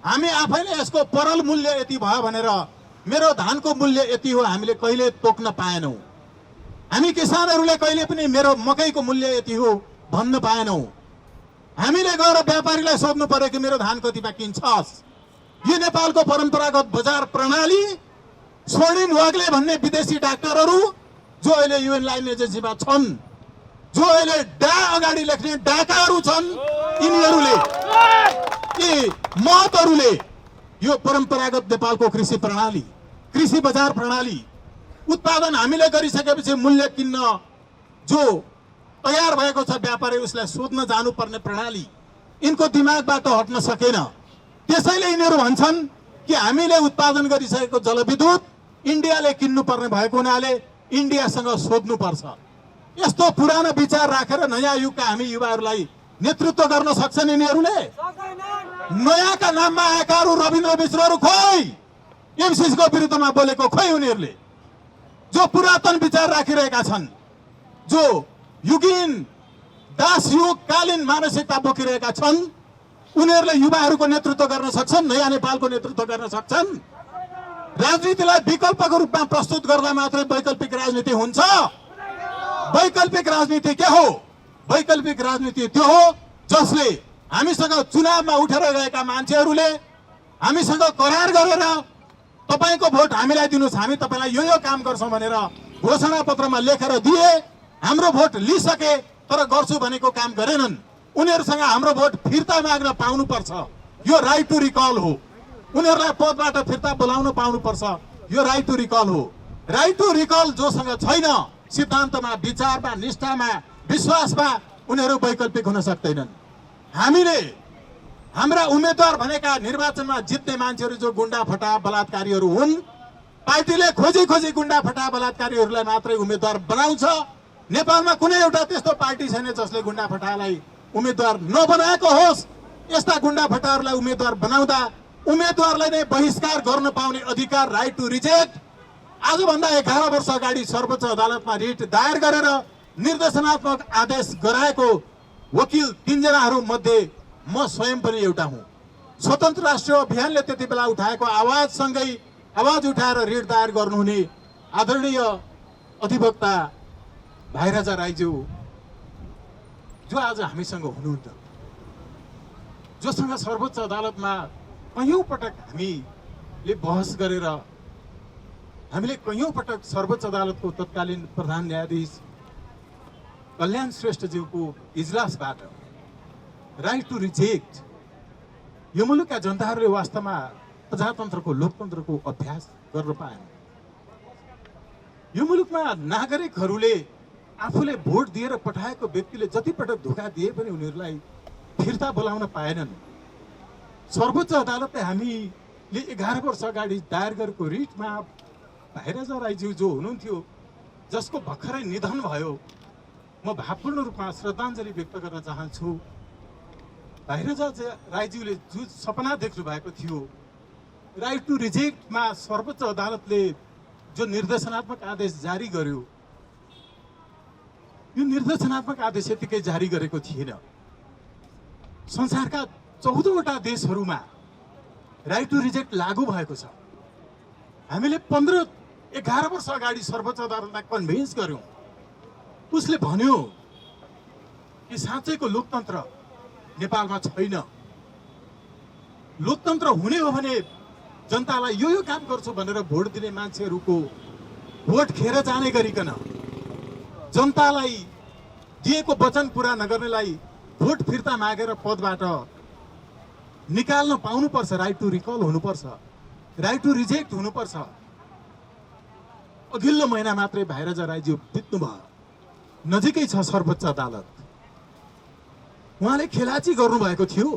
A: हामी आफैले यसको परल मूल्य यति भयो भनेर मेरो धानको मूल्य यति हो हामीले कहिले तोक्न पाएनौं। हामी किसानहरूले कहिले पनि मेरो मकैको मूल्य यति हो भन्न पाएनौं। हामीले गएर व्यापारीलाई सोध्नु पर्यो कि मेरो धान कतिमा किन्छस्। यो नेपालको परम्परागत बजार प्रणाली स्वर्णिम वाग्ले भन्ने विदेशी डाक्टरहरू जो अहिले युएन लाइन एजेन्सीमा छन्, जो अहिले डा अगाडि लेख्ने डाकाहरू छन्, यिनीहरूले यी महतहरूले यो परम्परागत नेपालको कृषि प्रणाली, कृषि बजार प्रणाली, उत्पादन हामीले गरिसकेपछि मूल्य किन्न जो तयार भएको छ व्यापारी उसलाई सोध्न जानुपर्ने प्रणाली यिनको दिमागबाट हट्न सकेन। त्यसैले यिनीहरू भन्छन् कि हामीले उत्पादन गरिसकेको जलविद्युत इन्डियाले किन्नुपर्ने भएको हुनाले इन्डियासँग सोध्नुपर्छ। यस्तो पुरानो विचार राखेर नयाँ युगका हामी युवाहरूलाई नेतृत्व गर्न सक्छन् यिनीहरूले? नयाँका नाममा आएकाहरू रविन्द्र मिश्रहरू खोइ एमसीसीको विरुद्धमा बोलेको खोइ उनीहरूले, जो पुरातन विचार राखिरहेका छन्, जो युगीन दास युगकालीन मानसिकता बोकिरहेका छन्, उनीहरूले युवाहरूको नेतृत्व गर्न सक्छन्, नयाँ नेपालको नेतृत्व गर्न सक्छन्। राजनीतिलाई विकल्पको रूपमा प्रस्तुत गर्दा मात्रै वैकल्पिक राजनीति हुन्छ। वैकल्पिक राजनीति के हो? वैकल्पिक राजनीति त्यो हो जसले हामीसँग चुनावमा उठेर गएका मान्छेहरूले हामीसँग करार गरेर तपाईँको भोट हामीलाई दिनुहोस्, हामी तपाईँलाई यो काम गर्छौँ भनेर घोषणा पत्रमा लेखेर दिए। हाम्रो भोट लिइसके तर गर्छु भनेको काम गरेनन्। उनीहरूसँग हाम्रो भोट फिर्ता माग्न पाउनुपर्छ, यो राइट टु रिकल हो। उनीहरूलाई पदबाट फिर्ता बोलाउन पाउनुपर्छ, यो राइट टु रिकल हो। राइट टु रिकल जोसँग छैन, सिद्धान्तमा, विचारमा, निष्ठामा, विश्वासमा, उनीहरू वैकल्पिक हुन सक्दैनन्। हामीले हाम्रा उम्मेदवार भनेका निर्वाचनमा जित्ने मान्छेहरू जो गुण्डा फटा बलात्कारीहरू हुन्, पार्टीले खोजी खोजी गुण्डा फटा बलात्कारीहरूलाई मात्रै उम्मेदवार बनाउँछ। नेपालमा कुनै एउटा त्यस्तो पार्टी छैन जसले गुण्डा फटालाई उम्मेदवार नबनाएको होस्। यस्ता गुण्डा फटाहरूलाई उम्मेदवार बनाउँदा उम्मेदवारलाई नै बहिष्कार गर्न पाउने अधिकार, राइट टु रिजेक्ट, आजभन्दा 11 वर्ष अगाडि सर्वोच्च अदालतमा रिट दायर गरेर निर्देशनात्मक आदेश गराएको वकिल 3 जनाहरू मध्ये म स्वयं पनि एउटा हुँ। स्वतन्त्र राष्ट्रिय अभियानले त्यति बेला उठाएको आवाजसँगै आवाज उठाएर रिट दायर गर्नुहुने आदरणीय अधिवक्ता भाइराजा राईज्यू जो आज हामीसँग हुनुहुन्न, जोसँग सर्वोच्च अदालतमा कयौं पटक हामीले बहस गरेर हामीले कयौं पटक सर्वोच्च अदालतको तत्कालीन प्रधान न्यायाधीश कल्याण श्रेष्ठज्यूको इजलासबाट राइट टु रिजेक्ट, यो मुलुकका जनताहरूले वास्तवमा प्रजातन्त्रको लोकतन्त्रको अभ्यास गर्न पाएन। यो मुलुकमा नागरिकहरूले आफूले भोट दिएर पठाएको व्यक्तिले जति पटक धोका दिए पनि उनीहरूलाई फिर्ता बोलाउन पाएनन्। सर्वोच्च अदालतले हामीले 11 वर्ष अगाडि दायर गरेको रिटमा भाइराजा राईज्यू जो हुनुहुन्थ्यो, जसको भर्खरै निधन भयो, म भावपूर्ण रूपमा श्रद्धाञ्जली व्यक्त गर्न चाहन्छु। भाइराजा राईज्यूले जो सपना देख्नु भएको थियो, राइट टु रिजेक्टमा सर्वोच्च अदालतले जो निर्देशनात्मक आदेश जारी गर्यो, यो निर्देशनात्मक आदेश यतिकै जारी गरेको थिएन। संसारका 14वटा देशहरूमा राइट टु रिजेक्ट लागू भएको छ। हामीले 11 वर्ष अगाडि सर्वोच्च अदालतलाई कन्भिन्स गर्यौं। उसले भन्यो कि साँच्चैको लोकतन्त्र नेपालमा छैन। लोकतन्त्र हुने हो भने जनतालाई यो काम गर्छु भनेर भोट दिने मान्छेहरूको भोट खेर जाने गरिकन जनतालाई दिएको वचन पूरा नगर्नेलाई भोट फिर्ता मागेर पदबाट निकाल्न पाउनुपर्छ। राइट टु रिकल हुनुपर्छ, राइट टु रिजेक्ट हुनुपर्छ। अघिल्लो महिना मात्रै भाइराजा राईज्यू बित्नु भयो, नजिकै छ सर्वोच्च अदालत। उहाँले खेलाची गर्नुभएको थियो।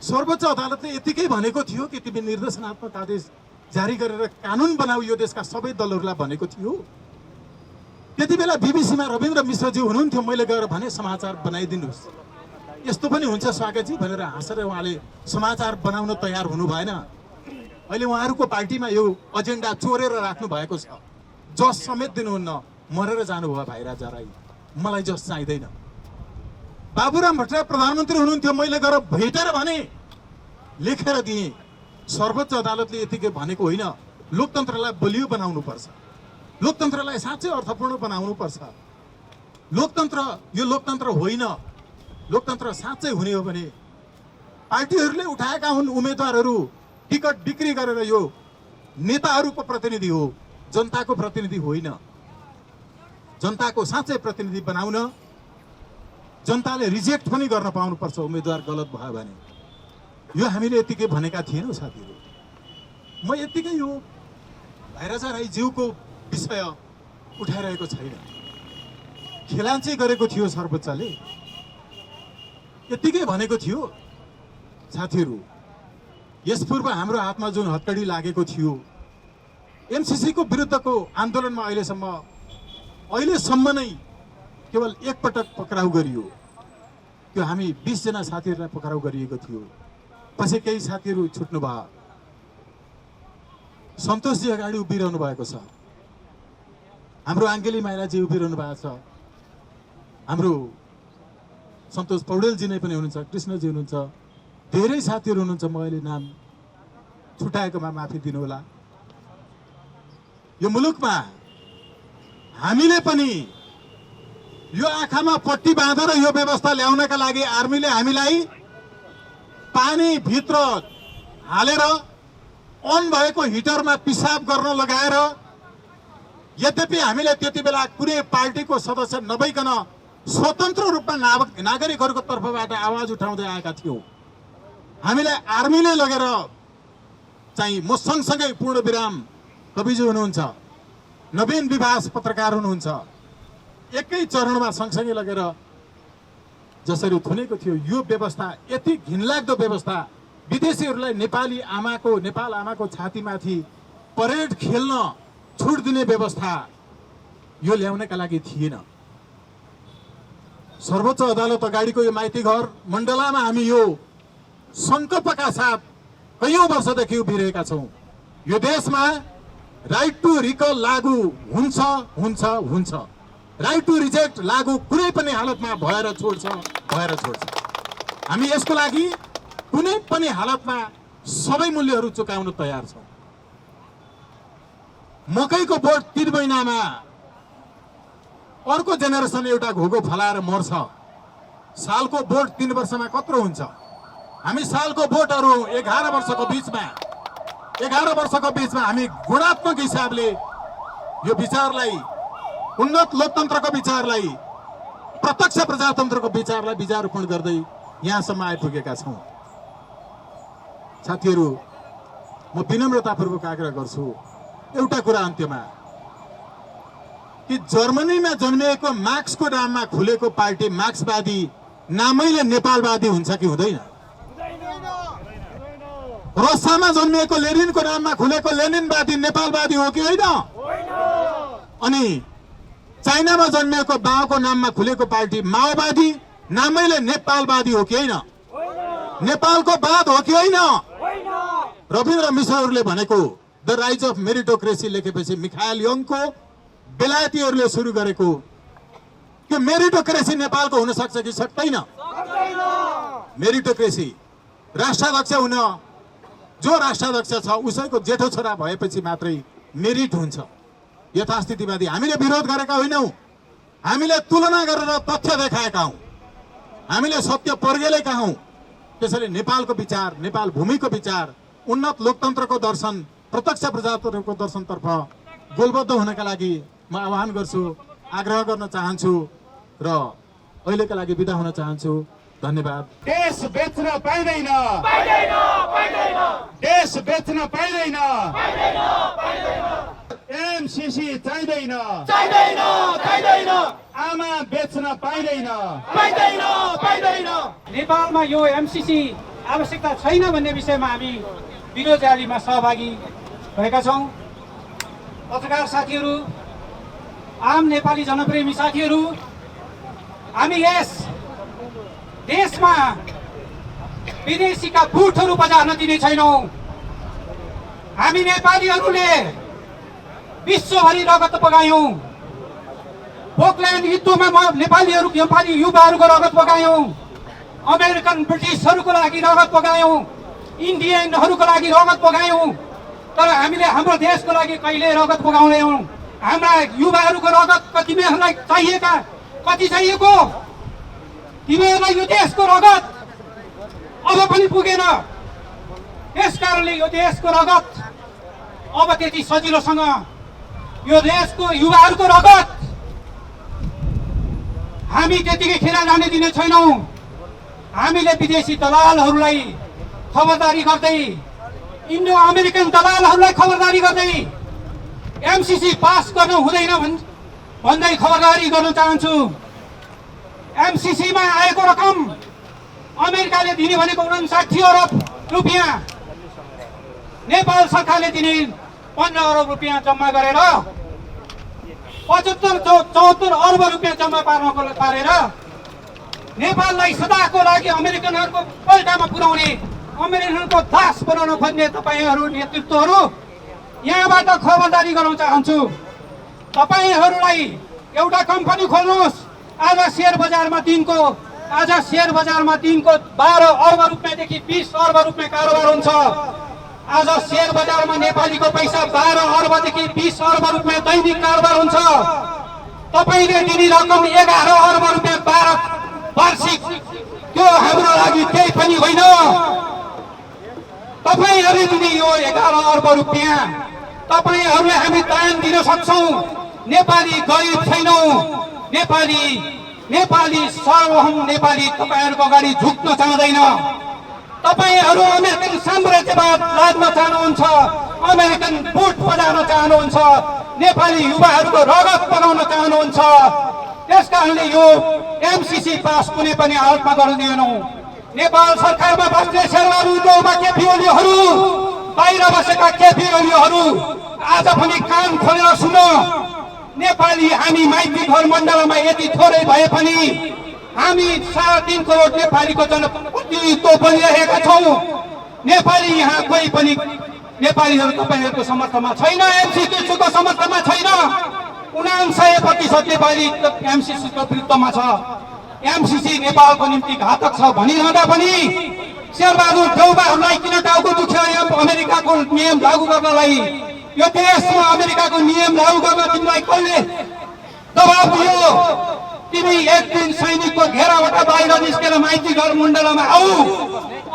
A: सर्वोच्च अदालतले यतिकै भनेको थियो कि तिमी निर्देशनात्मक आदेश जारी गरेर कानुन बनाऊ, यो देशका सबै दलहरूलाई भनेको थियो। त्यति बेला बीबीसीमा रविन्द्र मिश्रजी हुनुहुन्थ्यो। मैले गएर भने समाचार बनाइदिनुहोस्, यस्तो पनि हुन्छ स्वागतजी भनेर हाँसेर उहाँले समाचार बनाउन तयार हुनु भएन। अहिले उहाँहरूको पार्टीमा यो एजेन्डा चोरेर राख्नु भएको छ। जस समेत दिनुहुन्न, मरेर जानुभयो भाइराजा राई। मलाई जस चाहिँदैन। बाबुराम भट्टराई प्रधानमन्त्री हुनुहुन्थ्यो। मैले गएर भेटेर भने, लेखेर दिएँ। सर्वोच्च अदालतले यतिकै भनेको होइन, लोकतन्त्रलाई बलियो बनाउनु पर्छ, लोकतन्त्रलाई साँच्चै अर्थपूर्ण बनाउनु पर्छ। लोकतन्त्र यो लोकतन्त्र होइन। लोकतन्त्र साँच्चै हुने हो भने पार्टीहरूले उठाएका हुन् उम्मेदवारहरू टिकट बिक्री गरेर यो नेताहरूको प्रतिनिधि हो, जनताको प्रतिनिधि होइन। जनताको साँच्चै प्रतिनिधि बनाउन जनताले रिजेक्ट पनि गर्न पाउनुपर्छ उम्मेदवार गलत भयो भने। यो हामीले यतिकै भनेका थिएनौँ साथीहरू। म यतिकै यो भाइराजा राईज्यूको विषय उठाइरहेको छैन। खेलाञ्ची गरेको थियो सर्वोच्चले, यतिकै भनेको थियो। साथीहरू, यस पूर्व हाम्रो हातमा जुन हत्कडी लागेको थियो, एमसीसीको विरुद्धको आन्दोलनमा अहिलेसम्म नै केवल एक पटक पक्राउ गरियो। त्यो हामी 20 जना साथीहरूलाई पक्राउ गरिएको थियो। पछि केही साथीहरू छुट्नु भयो। सन्तोषजी अगाडि उभिरहनु भएको छ, हाम्रो आङ्गेली माइलाजी उभिरहनु भएको छ, हाम्रो सन्तोष पौडेलजी नै पनि हुनुहुन्छ, कृष्णजी हुनुहुन्छ, धेरै साथीहरू हुनुहुन्छ। म अहिले नाम छुटाएकोमा माफी दिनुहोला। यो मुलुकमा हामीले पनि यो आँखामा पट्टी बाँधेर यो व्यवस्था ल्याउनका लागि आर्मीले हामीलाई पानी भित्र हालेर अन भएको हिटरमा पिसाब गर्न लगाएर, यद्यपि हामीले त्यति बेला कुनै पार्टीको सदस्य नभइकन स्वतन्त्र रूपमा नागरिकहरूको तर्फबाट आवाज उठाउँदै आएका थियौँ। हामीलाई आर्मीले लगेर चाहिँ, म सँगसँगै पूर्णविराम कविजी हुनुहुन्छ, नवीन विभास पत्रकार हुनुहुन्छ, एकै चरणमा सँगसँगै लगेर जसरी थुनेको थियो यो व्यवस्था, यति घिनलाग्दो व्यवस्था, विदेशीहरूलाई नेपाल आमाको छातीमाथि परेड खेल्न छुट दिने व्यवस्था यो ल्याउनका लागि थिएन। सर्वोच्च अदालत अगाडिको यो माइती घर मण्डलामा हामी यो संकल्पका साथ कैयौं वर्षदेखि उभिरहेका छौं। यो देशमा राइट टु रिकल लागू हुन्छ हुन्छ हुन्छ, राइट टु रिजेक्ट लागू कुनै पनि हालतमा भएर छोड्छ। हामी यसको लागि कुनै पनि हालतमा सबै मूल्यहरू चुकाउन तयार छौं। मकैको बोट 3 महिनामा अर्को जेनेरेसन एउटा घोगो फलाएर मर्छ। सालको बोट 3 वर्षमा कत्रो हुन्छ? हामी सालको बोटहरू 11 वर्षको बिचमा हामी गुणात्मक हिसाबले यो विचारलाई, उन्नत लोकतन्त्रको विचारलाई, प्रत्यक्ष प्रजातन्त्रको विचारलाई बीजारोपण गर्दै यहाँसम्म आइपुगेका छौं। साथीहरू, म विनम्रतापूर्वक आग्रह गर्छु एउटा कुरा अन्त्यमा, कि जर्मनीमा जन्मिएको मार्क्सको नाममा खुलेको पार्टी मार्क्सवादी नामैले नेपालवादी हुन्छ कि हुँदैन? रसियामा जन्मिएको लेनिनको नाममा खुलेको लेनिनवादी नेपालवादी हो कि होइन? अनि चाइनामा जन्मिएको माओको नाममा खुलेको पार्टी माओवादी नामैले नेपालवादी हो कि होइन? नेपालको वाद हो कि होइन? रविन्द्र मिश्रहरूले भनेको द राइज अफ मेरिटोक्रेसी लेखेपछि मिखाइल यङको बेलायतीहरूले सुरु गरेको त्यो मेरिटोक्रेसी नेपालको हुन सक्छ कि सक्दैन? मेरिटोक्रेसी राष्ट्राध्यक्ष हुन जो राष्ट्राध्यक्ष छ उसैको जेठो छोरा भएपछि मात्रै मेरिट हुन्छ। यथास्थितिवादी हामीले विरोध गरेका होइनौं, हामीले तुलना गरेर तथ्य देखाएका हौं, हामीले सत्य पर्गेलेका हौं। त्यसैले नेपालको विचार, नेपाल भूमिको विचार, उन्नत लोकतन्त्रको दर्शन, प्रत्यक्ष प्रजातन्त्रको दर्शनतर्फ गोलबद्ध हुनका लागि म आह्वान गर्छु, आग्रह गर्न चाहन्छु र अहिलेका लागि बिदा हुन चाहन्छु। धन्यवाद।
F: देश बेच्न पाइदैन, देश बेच्न पाइदैन, एमसीसी चाहिँदैन, आमा बेच्न पाइदैन।
I: नेपालमा यो एमसीसी आवश्यकता छैन भन्ने विषयमा हामी विरोध र्यालीमा सहभागी भएका छौं। पत्रकार साथीहरू, आम नेपाली जनप्रेमी साथीहरू, हामी यस देशमा विदेशीका बुटहरू बजार्न दिने छैनौं। हामी नेपालीहरूले विश्वभरि रगत बगायौं। पोकल्यान्ड युद्धमा नेपाली युवाहरूको रगत बगायौं। अमेरिकन ब्रिटिसहरूको लागि रगत बगायौं, इन्डियनहरूको लागि रगत बगायौं। तर हामीले हाम्रो देशको लागि कहिले रगत बगाउँदैनौं। हाम्रा युवाहरूको रगत तिमीहरूलाई कति चाहिएको? तिमीहरूलाई यो देशको रगत अब पनि पुगेन। यस कारणले यो देशको रगत अब त्यति सजिलोसँग, यो देशको युवाहरूको रगत हामी त्यतिकै खेर जाने दिने छैनौं। हामीले विदेशी दलालहरूलाई खबरदारी गर्दै, इन्डो अमेरिकन दलालहरूलाई खबरदारी गर्दै एमसीसी पास गर्नु हुँदैन भन्दै खबरदारी गर्न चाहन्छु। एमसीसीमा आएको रकम अमेरिकाले दिने भनेको 59 अरब रुपियाँ, नेपाल सरकारले दिने 15 अरब रुपियाँ जम्मा गरेर 74 अर्ब रुपियाँ जम्मा पारेर नेपाललाई सदाको लागि अमेरिकनहरूको पल्टामा पुर्याउने, अमेरिकनको दास बनाउन खोज्ने तपाईहरू नेतृत्वहरू यहाँबाट खबरदारी गराउन चाहन्छु। तपाईहरूलाई एउटा कम्पनी खोल्नुहोस्। आज शेयर बजारमा दिनको 12 अर्ब रुपियाँदेखि 20 अर्ब रुपियाँ कारोबार हुन्छ। आज शेयर बजारमा नेपालीको पैसा 12 अर्बदेखि 20 अर्ब रुपियाँ दैनिक कारोबार हुन्छ। तपाईले दिने रकम 11 अर्ब रुपियाँ वार्षिक, त्यो हाम्रो लागि केही पनि होइन। तपाईँहरूले पनि यो 11 अर्ब रुपियाँ तपाईँहरूले हामी दान दिन सक्छौँ। नेपाली गरिब छैनौँ, नेपाली सार्वभौम नेपाली तपाईँहरूको अगाडि झुक्न चाहँदैन। तपाईँहरू अमेरिकन साम्राज्यवाद लाद्न चाहनुहुन्छ, अमेरिकन बुट बजाउन चाहनुहुन्छ, नेपाली युवाहरूको रगत बनाउन चाहनुहुन्छ। त्यसकारणले यो एमसीसी पास कुनै पनि हालतमा गर्दैनौँ। नेपाल सरकारमा बस्ने शेरबहादुर देउवा केपी ओलीहरू, बाहिर बसेका केपी ओलीहरू आज पनि कान खोलेर सुन। नेपाली हामी माइती घर मण्डलमा यति थोरै भए पनि हामी 3.5 करोड नेपालीको जनप्रतिनिधित्व बनिरहेका छौँ। नेपाली यहाँ कोही पनि नेपालीहरू तपाईँहरूको समर्थनमा छैन, एमसीसीको समर्थनमा छैन। 99% नेपाली एमसीसीको विरुद्धमा छ। एमसीसी नेपालको निम्ति घातक छ भनिरहँदा पनि शेरबहादुर देउवाहरूलाई किन टाउको दुख्यो अमेरिकाको नियम लागू गर्नलाई? यो देशमा अमेरिकाको नियम लागू गर्न तिमीलाई कसले दबाब दियो? तिमी एक दिन सैनिकको घेराबाट बाहिर निस्केर माइती घर मण्डलमा आऊ,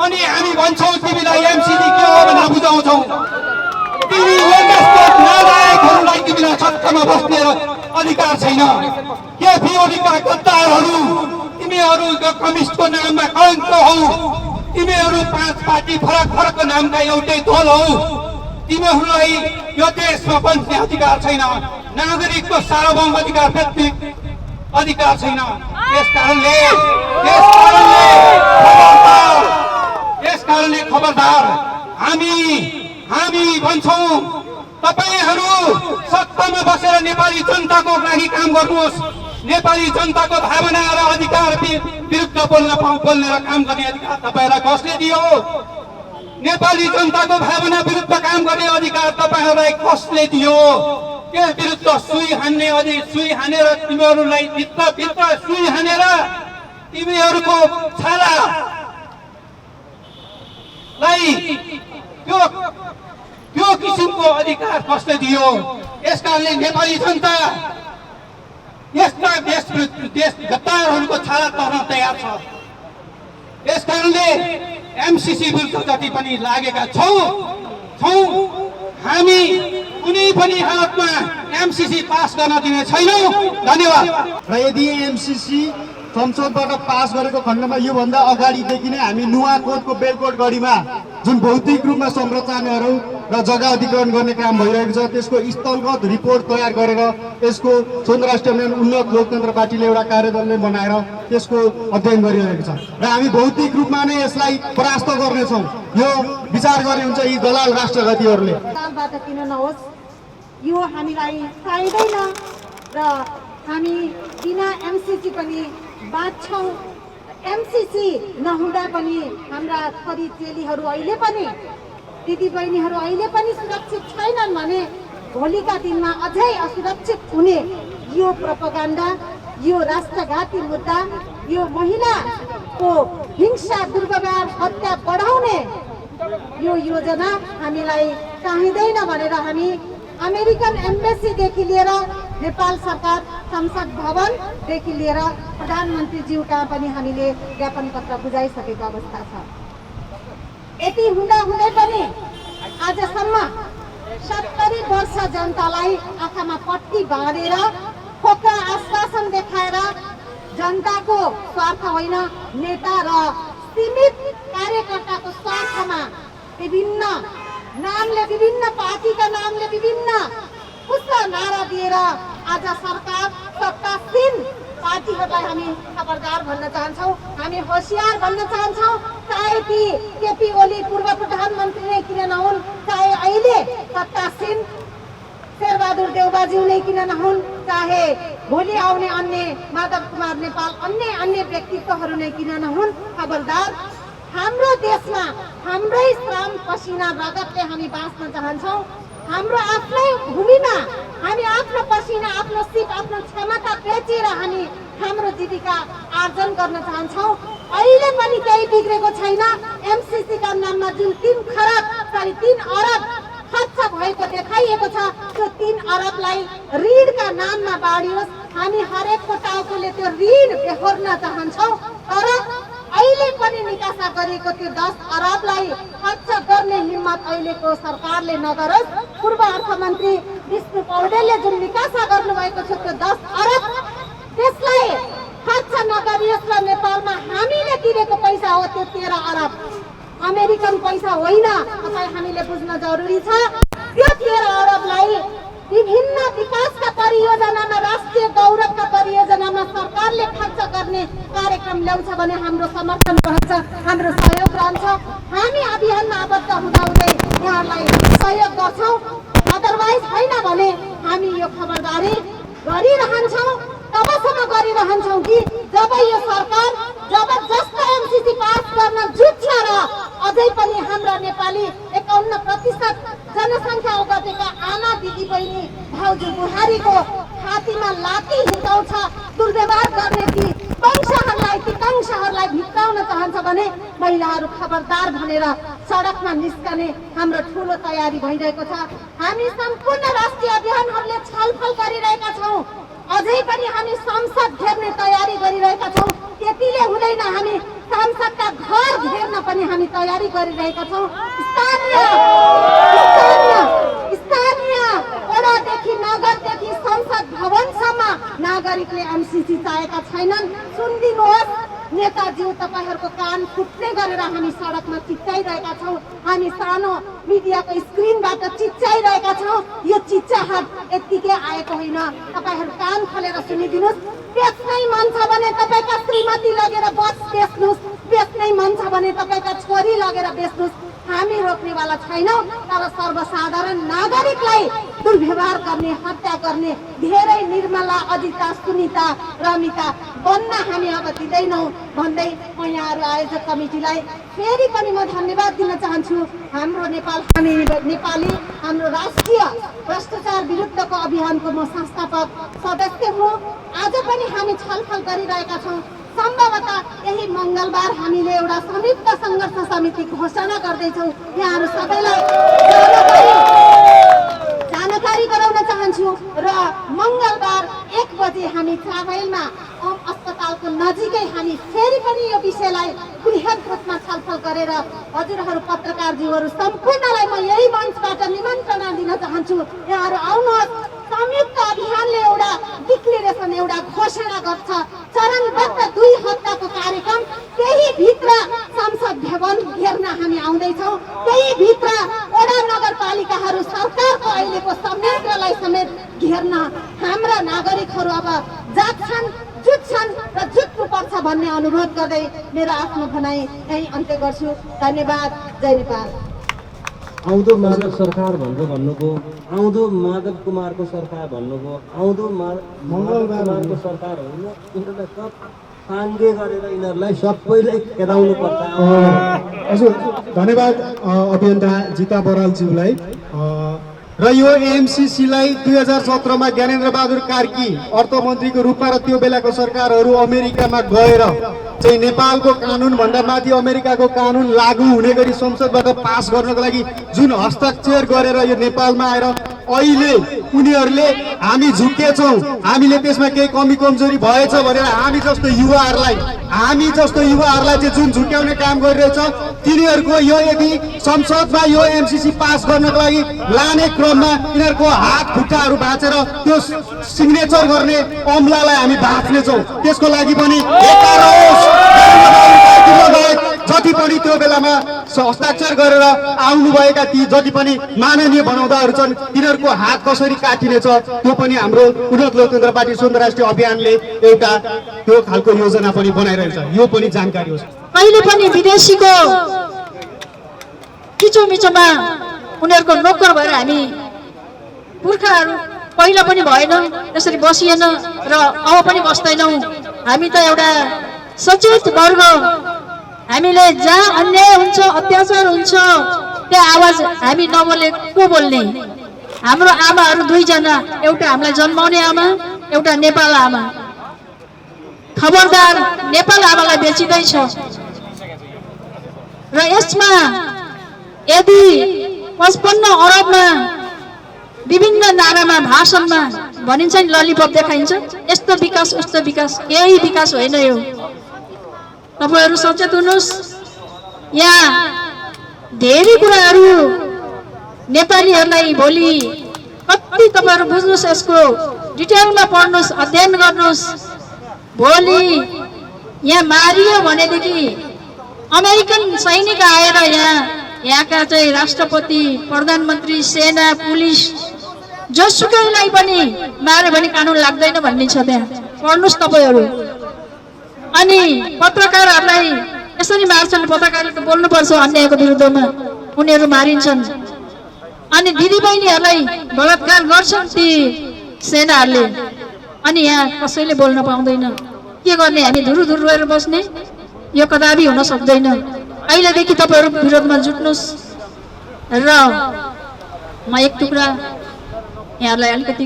I: अनि हामी भन्छौँ तिमीलाई एमसीसी के हो भनेर बुझाउँछौँ। तिमी नालायकहरूलाई तिमीलाई छक्कामा बस्ने अधिकार छैन। केपी ओलीका गद्दारहरू, तिमीहरू कम्युनिस्टको नाममा कलङ्क हौ। तिमीहरू 5 पार्टी फरक फरक नामका एउटै दल हौ। तिमीहरूलाई यो देशमा बस्ने अधिकार छैन। नागरिकको सार्वभौम अधिकार व्यक्ति अधिकार छैन। त्यसकारणले खबरदार हामी भन्छौँ तपाईहरू सत्तामा बसेर नेपाली जनताको लागि काम गर्नुहोस्। नेपाली जनताको भावना र अधिकार विरुद्ध बोल्ने र काम गर्ने अधिकार तपाईँलाई कसले दियो? नेपाली जनताको भावना विरुद्ध काम गर्ने अधिकार तपाईँहरूलाई कसले दियो? त्यस विरुद्ध सुई हानेर तिमीहरूलाई भित्र सुई हानेर तिमीहरूको छालालाई त्यो किसिमको अधिकार कसले दियो? यसकारणले नेपाली जनता यस्ता देश गद्दारहरूको छाला तर्न तयार छ। यसकारणले एमसीसी विरुद्ध जति पनि लागेका छौँ हामी कुनै पनि हालतमा एमसीसी पास गर्न दिने छैनौँ। धन्यवाद।
B: र यदि एमसीसी संसदबाट पास गरेको खण्डमा योभन्दा अगाडिदेखि नै हामी नुवाकोटको बेलकोट गढीमा जुन भौतिक रूपमा संरचनाहरू र जग्गा अधिग्रहण गर्ने काम भइरहेको छ त्यसको स्थलगत रिपोर्ट तयार गरेर यसको संयुक्त राष्ट्र उन्नत लोकतन्त्र पार्टीले एउटा कार्यदलले बनाएर त्यसको अध्ययन गरिरहेको छ र हामी भौतिक रूपमा नै यसलाई परास्त गर्नेछौँ। यो विचार गर्ने हुन्छ यी दलाल राष्ट्रघातीहरूले।
H: सालबाट किन नहोस्, यो हामीलाई चाहिँदैन र हामी बिना एमसीसी पनि बाँच्छौँ। एमसीसी नहुँदा पनि हाम्रा छोरी चेलीहरू अहिले पनि, दिदीबहिनीहरू अहिले पनि सुरक्षित छैनन् भने भोलिका दिनमा अझै असुरक्षित हुने यो प्रोपागान्डा, यो राष्ट्रघाती मुद्दा, यो महिलाको हिंसा, दुर्व्यवहार, हत्या बढाउने यो योजना हामीलाई चाहिँदैन भनेर हामी अमेरिकन एम्बेसीदेखि लिएर नेपाल सरकार संसद भवनदेखि लिएर प्रधानमन्त्रीज्यू कहाँ पनि हामीले ज्ञापन पत्र बुझाइसकेको अवस्था छ। यति हुँदै पनि आजसम्म 70 वर्ष जनतालाई आँखामा पट्टी बाँधेर खोक्रा आश्वासन देखाएर जनताको स्वार्थ होइन, नेता र सीमित कार्यकर्ताको स्वार्थमा विभिन्न नामले, विभिन्न पार्टीका नामले विभिन्न पुष्ट नारा दिएर आज सरकार सत्तासीन पार्टीहरूलाई हामी खबरदार भन्न चाहन्छौँ, हामी होसियार भन्न चाहन्छौँ। चाहे ती केपी ओली पूर्व प्रधानमन्त्री नै किन नहुन्, चाहे अहिले सत्तासीन शेरबहादुर देउवाज्यू नै किन नहुन्, चाहे भोलि आउने अन्य माधव कुमार नेपाल अन्य व्यक्तित्वहरू नै किन नहुन्, खबरदार हाम्रो देशमा हाम्रै श्रम पसिना रगतले हामी बाँच्न चाहन्छौँ। हाम्रो आफ्नै भूमिमा हामी आफ्नो पसिना, आफ्नो सिप, आफ्नो क्षमता बेचेर हामी हाम्रो जीविका आर्जन गर्न चाहन्छौँ। अहिले पनि केही बिग्रेको छैन। एमसीसी का नाममा जुन 3 अरब खर्च भएको देखाइएको छ त्यो 3 अरबलाई ऋणका नाममा बाँडियोस्। हामी हरेकको टाउकोले त्यो ऋण बेहोर्न चाहन्छौँ। तर अहिले पनि निकासा गरेको त्यो 10 अरबलाई खर्च गर्ने हिम्मत अहिलेको सरकारले नगरोस्। पूर्व अर्थमन्त्री विष्णु पौडेलले जुन निकासा गर्नुभएको छ त्यो 10 अरब त्यसलाई खर्च नगरियोस् र नेपालमा हामीले तिरेको पैसा हो त्यो 13 अरब अमेरिकन पैसा होइन। तपाईँ हामीले बुझ्न जरुरी छ। त्यो 13 अरबलाई विभिन्न विकासका परियोजनामा, राष्ट्रिय गौरवका परियोजनामा सरकारले खर्च गर्ने कार्यक्रम ल्याउँछ भने हाम्रो समर्थन रहन्छ, हाम्रो सहयोग रहन्छ। हामी अभियानमा आबद्ध हुँदाहुँदै उहाँहरूलाई सहयोग गर्छौँ। अदरवाइज होइन भने हामी यो खबरदारी गरिरहन्छौँ। तबसम्म गरिरहन्छौँ कि जब यो सरकार जबरजस्त एमसीसी पास गर्न जुट्छ र अझै पनि हाम्रा नेपाली 51% जनसङ्ख्या ओगटेका आमा दिदी बहिनी भाउजू बुहारीको छातीमा लाठी हिर्काउँछ, दुर्व्यवहार गर्ने ती कंशहरूलाई भित्राउन चाहन्छ भने महिलाहरू खबरदार भनेर सडकमा निस्कने हाम्रो ठुलो तयारी भइरहेको छ। हामी सम्पूर्ण राष्ट्रिय अभियानहरूले छलफल गरिरहेका छौँ। अझै पनि हामी संसद घेर्ने तयारी गरिरहेका छौँ। त्यतिले हुँदैन, हामी संसदका घर घेर्न पनि हामी तयारी गरिरहेका छौँ। स्थानीय वडादेखि नगरदेखि संसद भवनसम्म नागरिकले एमसीसी चाहेका छैनन्। सुनिदिनुहोस् नेताज्यू, तपाईँहरूको कान फुट्ने गरेर हामी सडकमा चिच्चाइरहेका छौँ। हामी सानो मिडियाको स्क्रिनबाट चिच्चाइरहेका छौँ। यो चिच्चाहट यत्तिकै आएको होइन। तपाईँहरू कान खोलेर सुनिदिनुहोस्। बेच्नै मन छ भने तपाईँका श्रीमती लगेर बस बेच्नुहोस्, बेच्नै मन छ भने तपाईँका छोरी लगेर बेच्नुहोस्। हामी रोक्नेवाला छैनौँ। तर सर्वसाधारण नागरिकलाई दुर्व्यवहार गर्ने, हत्या गर्ने धेरै निर्मला, अजिता, सुनिता, रमिता बन्न हामी अब दिँदैनौँ भन्दै म यहाँहरू आयोजक कमिटीलाई फेरि पनि म धन्यवाद दिन चाहन्छु। हाम्रो हामी नेपाली हाम्रो राष्ट्रिय भ्रष्टाचार विरुद्धको अभियानको म संस्थापक सदस्य हुँ। आज पनि हामी छलफल गरिरहेका छौँ। सम्भवतः यही मङ्गलबार हामीले एउटा संयुक्त सङ्घर्ष समिति घोषणा गर्दैछौँ। यहाँहरू सबैलाई जानकारी गराउन चाहन्छु। र मङ्गलबार 1 बजे हामी चाबहिलमा अस्पतालको नजिकै हामी फेरि पनि यो विषयलाई बृहत रूपमा छलफल गरेर हजुरहरू पत्रकारज्यूहरू सम्पूर्णलाई म यही मञ्चबाट निमन्त्रणा दिन चाहन्छु। यहाँहरू आउनुहोस्। संयुक्त अभियानले एउटा डिक्लेरेसन, एउटा घोषणा गर्छ। चरणबद्ध 2 हप्ताको कार्यक्रम। त्यही भित्र संसद भवन घेर्न हामी आउँदैछौँ। त्यही भित्र वडा नगरपालिकाहरू सरकारको अहिलेको संयन्त्रलाई समेत घेर्न हाम्रा नागरिकहरू अब जाग्छन्, जुट्छन् र जुट्नुपर्छ भन्ने अनुरोध गर्दै मेरो आफ्नो भनाइ यही अन्त्य गर्छु। धन्यवाद। जय नेपाल।
J: आउँदो माधव सरकार भनेर भन्नुभयो, आउँदो माधव कुमारको सरकार भन्नुभयो, आउँदो मङ्गलबारको सरकार होइन। यिनीहरूलाई सब साङ्गे गरेर यिनीहरूलाई सबैलाई खेदाउनु पर्छ।
K: हजुर, धन्यवाद अभियन्ता जिता बरालज्यूलाई। र यो एमसीसीलाई 2017मा ज्ञानेन्द्र बहादुर कार्की अर्थमन्त्रीको रूपमा र त्यो बेलाको सरकारहरू अमेरिकामा गएर चाहिँ नेपालको कानुनभन्दा माथि अमेरिकाको कानुन लागू हुने गरी संसदबाट पास गर्नको लागि जुन हस्ताक्षर गरेर यो नेपालमा आएर अहिले उनीहरूले हामी झुक्केछौँ, हामीले त्यसमा केही कमी कमजोरी भएछ भनेर हामी जस्तो युवाहरूलाई चाहिँ जुन झुक्याउने काम गरिरहेछ, तिनीहरूको यो यदि संसदमा यो एमसीसी पास गर्नको लागि लाने क्रममा यिनीहरूको हात खुट्टाहरू भाँचेर त्यो सिग्नेचर गर्ने अमलालाई हामी भाँच्नेछौँ। त्यसको लागि पनि जति पनि त्यो बेलामा हस्ताक्षर गरेर आउनुभएका ती जति पनि माननीय बनाउँदाहरू छन् तिनीहरूको हात कसरी काटिनेछ त्यो पनि हाम्रो उन्नत लोकतन्त्र पार्टी स्वतन्त्र राष्ट्रिय अभियानले एउटा त्यो खालको योजना पनि बनाइरहेछ। यो पनि जानकारी होस्।
L: कहिले पनि विदेशीको किचोमिचोमा उनीहरूको नोकर भएर हामी पुर्खाहरू पहिला पनि भएन, त्यसरी बसिएन र अब पनि बस्दैनौँ। हामी त एउटा सचेत वर्ग। हामीले जहाँ अन्याय हुन्छ, अत्याचार हुन्छ, त्यहाँ आवाज हामी नबोले को बोल्ने? हाम्रो आमाहरू 2 जना, एउटा हामीलाई जन्माउने आमा, एउटा नेपाल आमा। खबरदार, नेपाल आमालाई बेचिँदैछ। र यसमा यदि 55 अरबमा विभिन्न नारामा, भाषणमा भनिन्छ नि ललिपप देखाइन्छ, यस्तो विकास उस्तो विकास, केही विकास होइन। यो तपाईँहरू सचेत हुनुहोस्। यहाँ धेरै कुराहरू नेपालीहरूलाई भोलि कति तपाईँहरू बुझ्नुहोस्, यसको डिटेलमा पढ्नुहोस्, अध्ययन गर्नुहोस्। भोलि यहाँ मारियो भनेदेखि अमेरिकन सैनिक आएर यहाँका चाहिँ राष्ट्रपति, प्रधानमन्त्री, सेना, पुलिस जोसुकैलाई पनि मार्यो भने कानुन लाग्दैन भन्ने छ। त्यहाँ पढ्नुहोस् तपाईँहरू। अनि पत्रकारहरूलाई यसरी मार्छन्, पत्रकारले त बोल्नुपर्छ अन्यायको विरुद्धमा, उनीहरू मारिन्छन्। अनि दिदीबहिनीहरूलाई बलात्कार गर्छन् ती सेनाहरूले, अनि यहाँ कसैले बोल्न पाउँदैन। के गर्ने, हामी धुरुधुरु रोएर बस्ने? यो कदापि हुन सक्दैन। अहिलेदेखि तपाईँहरू विरोधमा जुट्नुहोस्। र म एक टुक्रा यहाँलाई अलिकति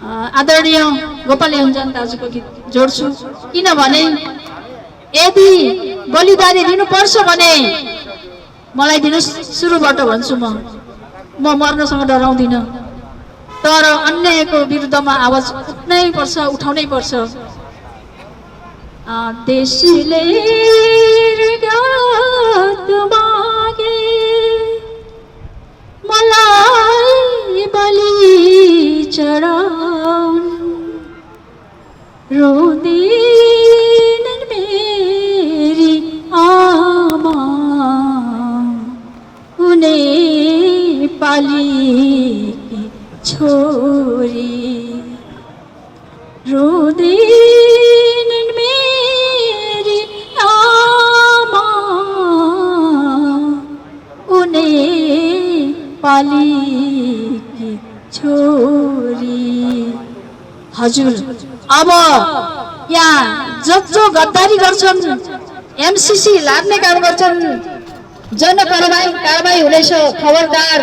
L: आदरणीय गोपाल योन्जन दाजुको गीत जोड्छु। किनभने यदि बलिदानी दिनुपर्छ भने मलाई दिनुहोस्, सुरुबाट भन्छु म मर्नसँग डराउँदिनँ, तर अन्यायको विरुद्धमा आवाज उठ्नै पर्छ, उठाउनै पर्छ। देशले रगत मागे मलाई बलि चढाउन्, रोदिनन् मेरी आमा उनी पालीकी छोरी, रोदिनन् मेरी आमा उनी पालीकी छोरी। हजुर, अब यहाँ जो गद्दारी गर्छन्, एमसीसी लाद्ने काम गर्छन्, कारबाही हुनेछ। खबरदार,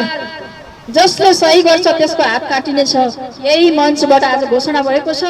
L: जसले सही गर्छ त्यसको हात काटिनेछ। यही मञ्चबाट आज घोषणा भएको छ।